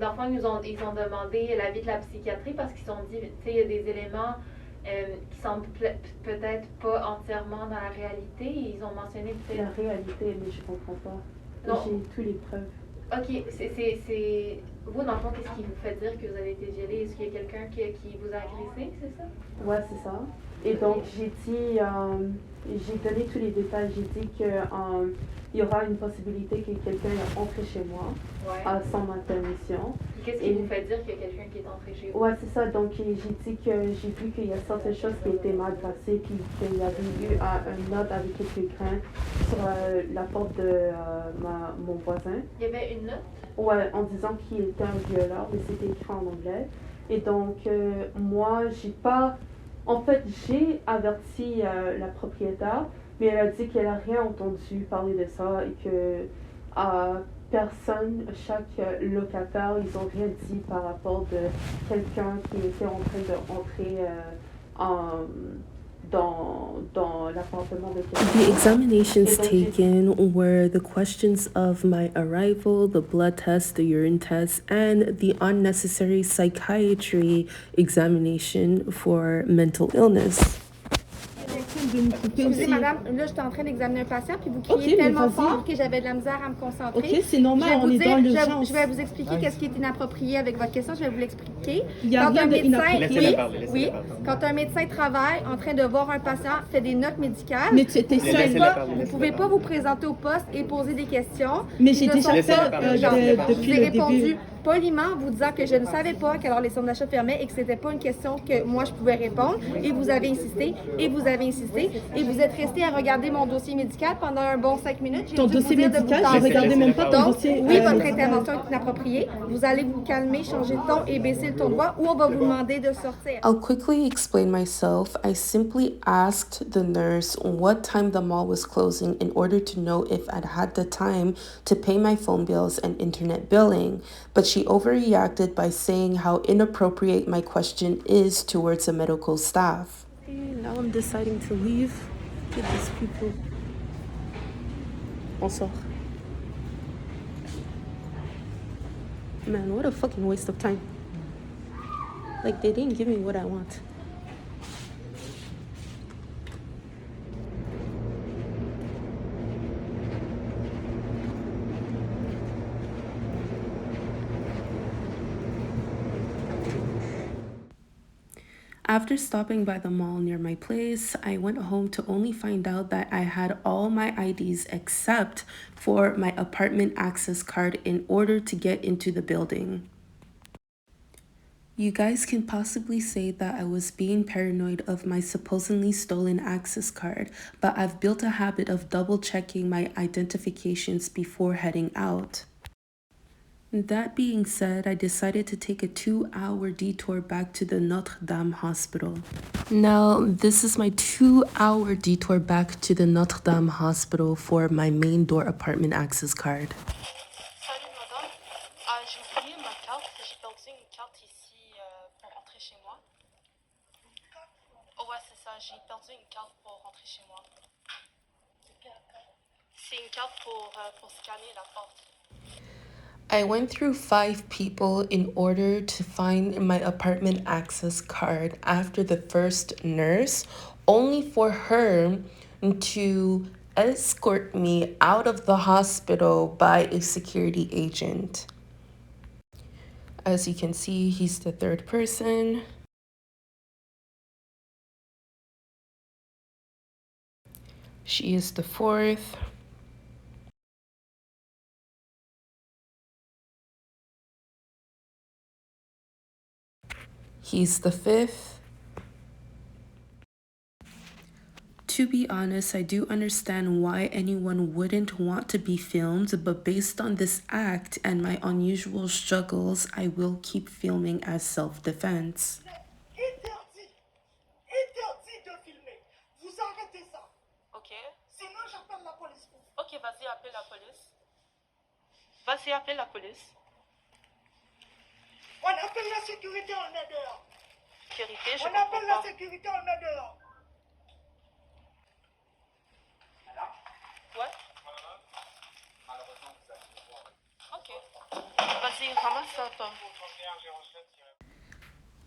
[SPEAKER 15] Dans le fond, ils ont demandé l'avis de la psychiatrie parce qu'ils ont dit, tu sais, il y a des éléments qui semblent peut-être pas entièrement dans la réalité. Ils ont mentionné peut-être...
[SPEAKER 1] La réalité, mais je comprends pas.
[SPEAKER 15] Non.
[SPEAKER 1] J'ai toutes les preuves.
[SPEAKER 15] OK, c'est... Vous, dans le fond, qu'est-ce qui vous fait dire que vous avez été violée? Est-ce qu'il y a quelqu'un qui vous a agressé, c'est ça?
[SPEAKER 1] Ouais, c'est ça. Et donc, j'ai dit, j'ai donné tous les détails. J'ai dit que il y aura une possibilité que quelqu'un est entré chez moi sans ma permission.
[SPEAKER 15] Qu'est-ce qui vous fait dire qu'il y a quelqu'un qui est entré chez vous?
[SPEAKER 1] Ouais, c'est ça. Donc, j'ai dit que j'ai vu qu'il y a certaines choses qui étaient mal placées, puis qu'il y avait eu une note avec quelques grains sur la porte de mon voisin.
[SPEAKER 15] Il y avait une note?
[SPEAKER 1] Ouais, en disant qu'il était un violeur, mais c'était écrit en anglais. Et donc, moi, j'ai pas... En fait, j'ai averti la propriétaire, mais elle a dit qu'elle n'a rien entendu parler de ça et que personne, chaque locataire, ils n'ont rien dit par rapport de quelqu'un qui était en train d'entrer dans l'appartement de quelqu'un.
[SPEAKER 13] The examinations taken were the questions of my arrival, the blood test, the urine test, and the unnecessary psychiatry examination for mental illness.
[SPEAKER 10] Excusez, madame, là, j'étais en train d'examiner un patient, puis vous criez tellement fort que j'avais de la misère à me concentrer.
[SPEAKER 1] OK, c'est normal, on est dans l'urgence.
[SPEAKER 10] Je vais vous expliquer qu'est-ce qui est inapproprié avec votre question, je vais vous l'expliquer.
[SPEAKER 1] Il y a rien d'inapproprié.
[SPEAKER 10] Oui, quand un médecin travaille en train de voir un patient, fait des notes médicales,
[SPEAKER 1] mais tu étais seule.
[SPEAKER 10] Vous ne pouvez pas vous présenter au poste et poser des questions.
[SPEAKER 1] Mais j'ai déjà fait depuis le début.
[SPEAKER 10] poliment vous disant que je ne savais pas qu'alors les centres d'achat fermaient et que c'était pas une question que moi je pouvais répondre. Et vous avez insisté, et vous avez insisté, et vous êtes resté à regarder mon dossier médical pendant un bon 5 minutes.
[SPEAKER 1] Ton dossier médical, j'ai regardé même pas ton dossier.
[SPEAKER 10] Oui, votre intervention est inappropriée. Vous allez vous calmer, changer de ton et baisser le ton droit ou on va vous demander de sortir.
[SPEAKER 13] I'll quickly explain myself. I simply asked the nurse what time the mall was closing in order to know if I'd had the time to pay my phone bills and internet billing, but she overreacted by saying how inappropriate my question is towards a medical staff. Now I'm deciding to leave. Get these people. Also. Man, what a fucking waste of time. Like, they didn't give me what I want. After stopping by the mall near my place, I went home to only find out that I had all my IDs except for my apartment access card in order to get into the building. You guys can possibly say that I was being paranoid of my supposedly stolen access card, but I've built a habit of double checking my identifications before heading out. That being said, I decided to take a 2-hour detour back to the Notre Dame Hospital. Now, this is my 2-hour detour back to the Notre Dame Hospital for my main door apartment access card.
[SPEAKER 1] Salut madame, j'ai oublié ma carte, j'ai perdu une carte ici pour rentrer chez moi. Oh ouais, c'est ça, j'ai perdu une carte pour rentrer chez moi. C'est une carte pour scanner la porte.
[SPEAKER 13] I went through 5 people in order to find my apartment access card after the first nurse, only for her to escort me out of the hospital by a security agent. As you can see, he's the third person. She is the fourth. He's the fifth. To be honest, I do understand why anyone wouldn't want to be filmed, but based on this act and my unusual struggles, I will keep filming as self-defense.
[SPEAKER 11] Interdit de filmer. Vous arrêtez ça.
[SPEAKER 1] Ok.
[SPEAKER 11] Sinon, j'appelle la police.
[SPEAKER 1] Ok, vas-y, appelle la police. Vas-y, appelle la police.
[SPEAKER 11] On appelle la sécurité, on le met dehors.
[SPEAKER 1] Sécurité, je
[SPEAKER 11] On
[SPEAKER 1] comprends
[SPEAKER 11] appelle
[SPEAKER 1] pas.
[SPEAKER 11] la sécurité, on le met dehors.
[SPEAKER 1] Ouais. Ok. Vas-y, ramasse ça, toi.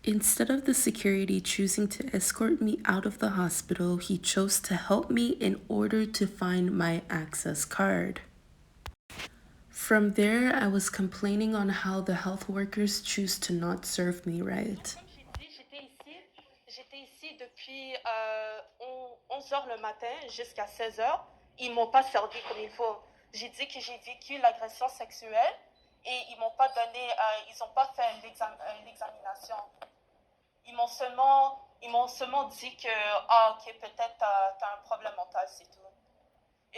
[SPEAKER 13] Instead of the security choosing to escort me out of the hospital, he chose to help me in order to find my access card. From there, I was complaining on how the health workers choose to not serve me right.
[SPEAKER 1] J'étais ici depuis 11h le matin jusqu'à 16h. Ils m'ont pas servi comme il faut. J'ai dit que j'ai vécu l'agression sexuelle et ils m'ont pas donné, ils ont pas fait l'examination. Ils m'ont seulement dit que, ok, peut-être t'as un problème mental, c'est tout.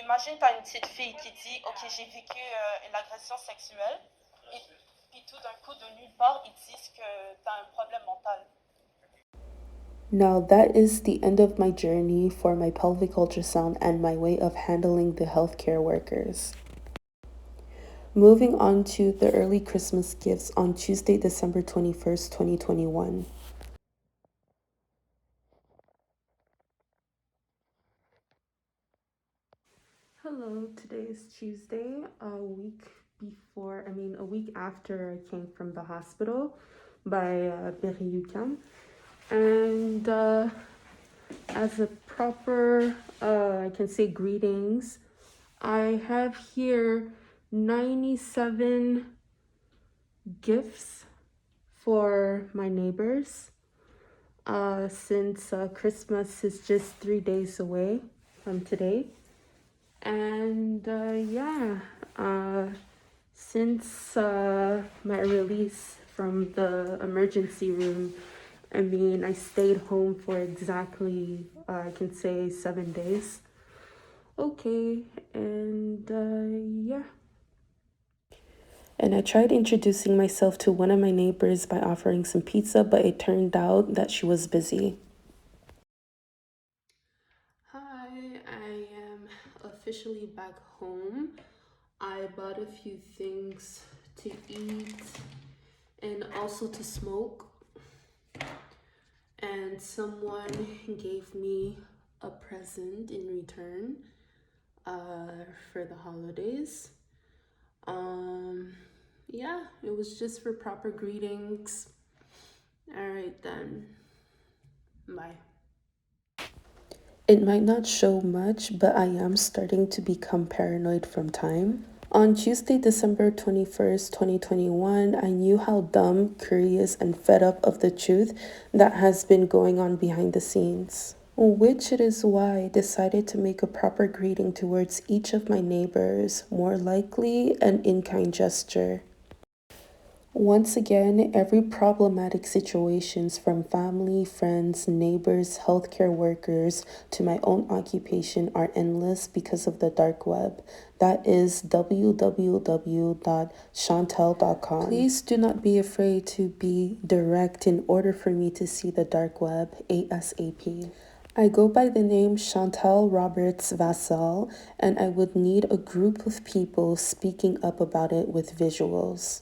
[SPEAKER 1] Imagine, t'as une petite fille qui dit, ok, j'ai vécu une agression sexuelle, et puis tout d'un coup, de nulle part, ils disent que t'as un problème mental.
[SPEAKER 13] Now that is the end of my journey for my pelvic ultrasound and my way of handling the healthcare workers. Moving on to the early Christmas gifts on Tuesday, December 21st, 2021. Hello, today is Tuesday, a week after I came from the hospital by Berry-UQAM. And as a proper, I can say greetings, I have here 97 gifts for my neighbors. Since Christmas is just 3 days away from today. And
[SPEAKER 1] Since my release from the emergency room, I mean, I stayed home for exactly, I can say 7 days. Okay, and yeah. And I tried introducing myself to one of my neighbors by offering some pizza, but it turned out that she was busy. Hi, I am officially back home. I bought a few things to eat and also to smoke. And someone gave me a present in return for the holidays. Yeah, it was just for proper greetings. All right then. Bye. It might not show much, but I am starting to become paranoid from time. On Tuesday, December 21st, 2021, I knew how dumb, curious, and fed up of the truth that has been going on behind the scenes. Which it is why I decided to make a proper greeting towards each of my neighbors, more likely an in-kind gesture. Once again, every problematic situations from family, friends, neighbors, healthcare workers to my own occupation are endless because of the dark web. That is www.chantel.com. Please do not be afraid to be direct in order for me to see the dark web ASAP. I go by the name Chantel Roberts Vassell, and I would need a group of people speaking up about it with visuals.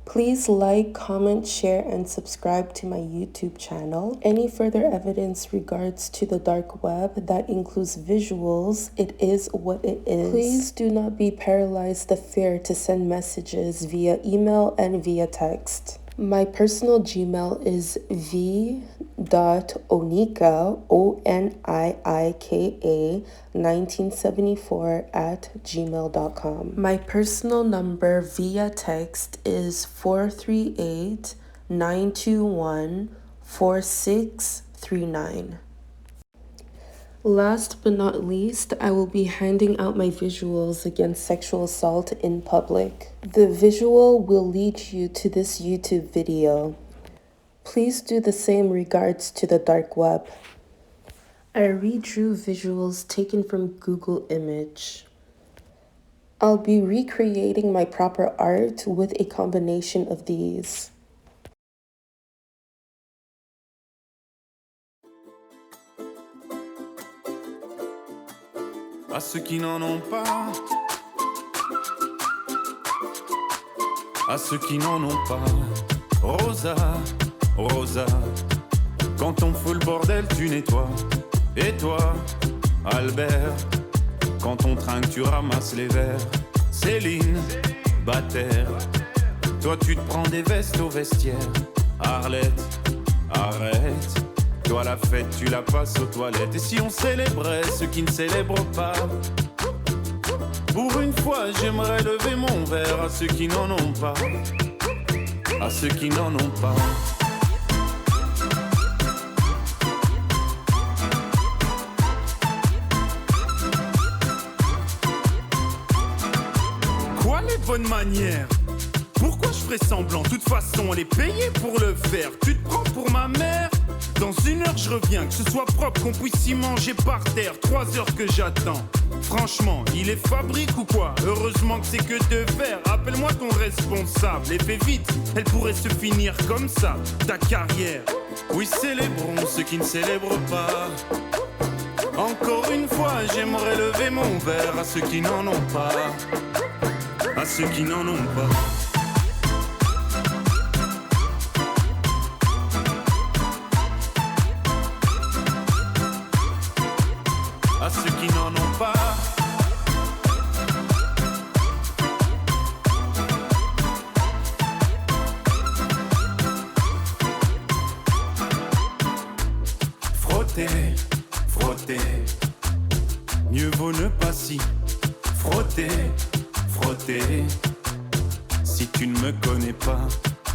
[SPEAKER 1] Please like, comment, share, and subscribe to my YouTube channel. Any further evidence regards to the dark web that includes visuals, it is what it is. Please do not be paralyzed of fear to send messages via email and via text. My personal Gmail is v.onika, ONIIKA, 1974 @gmail.com. My personal number via text is 438-921-4639. Last but not least, I will be handing out my visuals against sexual assault in public. The visual will lead you to this YouTube video. Please do the same regards to the dark web. I redrew visuals taken from Google Image. I'll be recreating my proper art with a combination of these.
[SPEAKER 14] À ceux qui n'en ont pas, à ceux qui n'en ont pas, Rosa, Rosa, quand on fout le bordel tu nettoies, et toi, Albert, quand on trinque tu ramasses les verres, Céline, Bataire, toi tu te prends des vestes au vestiaire, Arlette, arrête. Toi la fête tu la passes aux toilettes. Et si on célébrait ceux qui ne célèbrent pas, pour une fois j'aimerais lever mon verre à ceux qui n'en ont pas, à ceux qui n'en ont pas. Quoi les bonnes manières? Pourquoi je ferais semblant? De toute façon elle est payée pour le faire. Tu te prends pour ma mère? Dans 1 heure je reviens, que ce soit propre, qu'on puisse y manger par terre. 3 heures que j'attends. Franchement, il est fabrique ou quoi? Heureusement que c'est que de faire. Appelle-moi ton responsable et fais vite, elle pourrait se finir comme ça, ta carrière. Oui, célébrons ceux qui ne célèbrent pas. Encore une fois, j'aimerais lever mon verre à ceux qui n'en ont pas, à ceux qui n'en ont pas. À ceux qui n'en ont pas. Frotter, frotter, mieux vaut ne pas s'y frotter, frotter. Si tu ne me connais pas,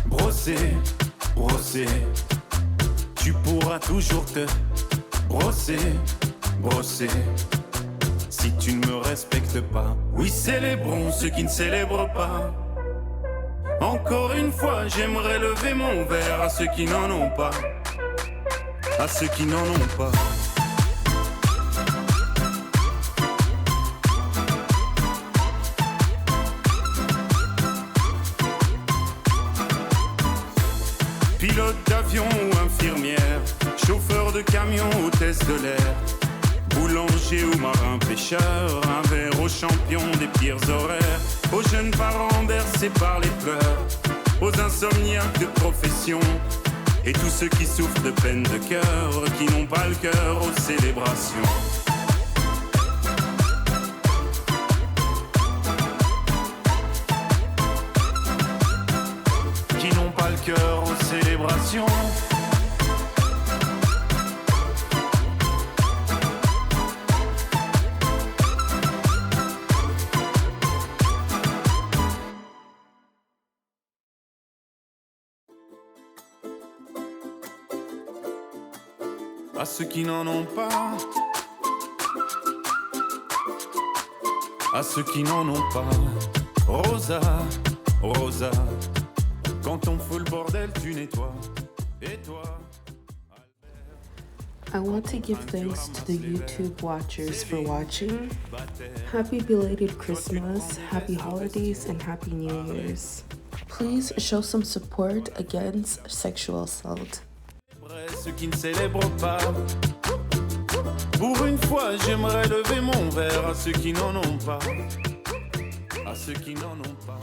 [SPEAKER 14] brosser, brosser, tu pourras toujours te brosser, brosser. si tu ne me respectes pas. Oui, célébrons ceux qui ne célèbrent pas. Encore une fois, j'aimerais lever mon verre à ceux qui n'en ont pas. À ceux qui n'en ont pas. Pilote d'avion ou infirmière, chauffeur de camion, hôtesse de l'air, boulanger ou marin pêcheur, un verre aux champions des pires horaires, aux jeunes parents bercés par les pleurs, aux insomniaques de profession, et tous ceux qui souffrent de peine de cœur, qui n'ont pas le cœur aux célébrations. Qui n'ont pas le cœur aux célébrations. À ceux qui n'en ont pas. À ceux qui n'en ont pas. Rosa, Rosa. Quand on fout le bordel, tu nettoies. Et toi?
[SPEAKER 13] I want to give thanks to the YouTube watchers for watching. Happy belated Christmas, happy holidays, and happy New Year's. Please show some support against sexual assault.
[SPEAKER 14] Ceux qui ne célèbrent pas. Pour une fois, j'aimerais lever mon verre à ceux qui n'en ont pas. À ceux qui n'en ont pas.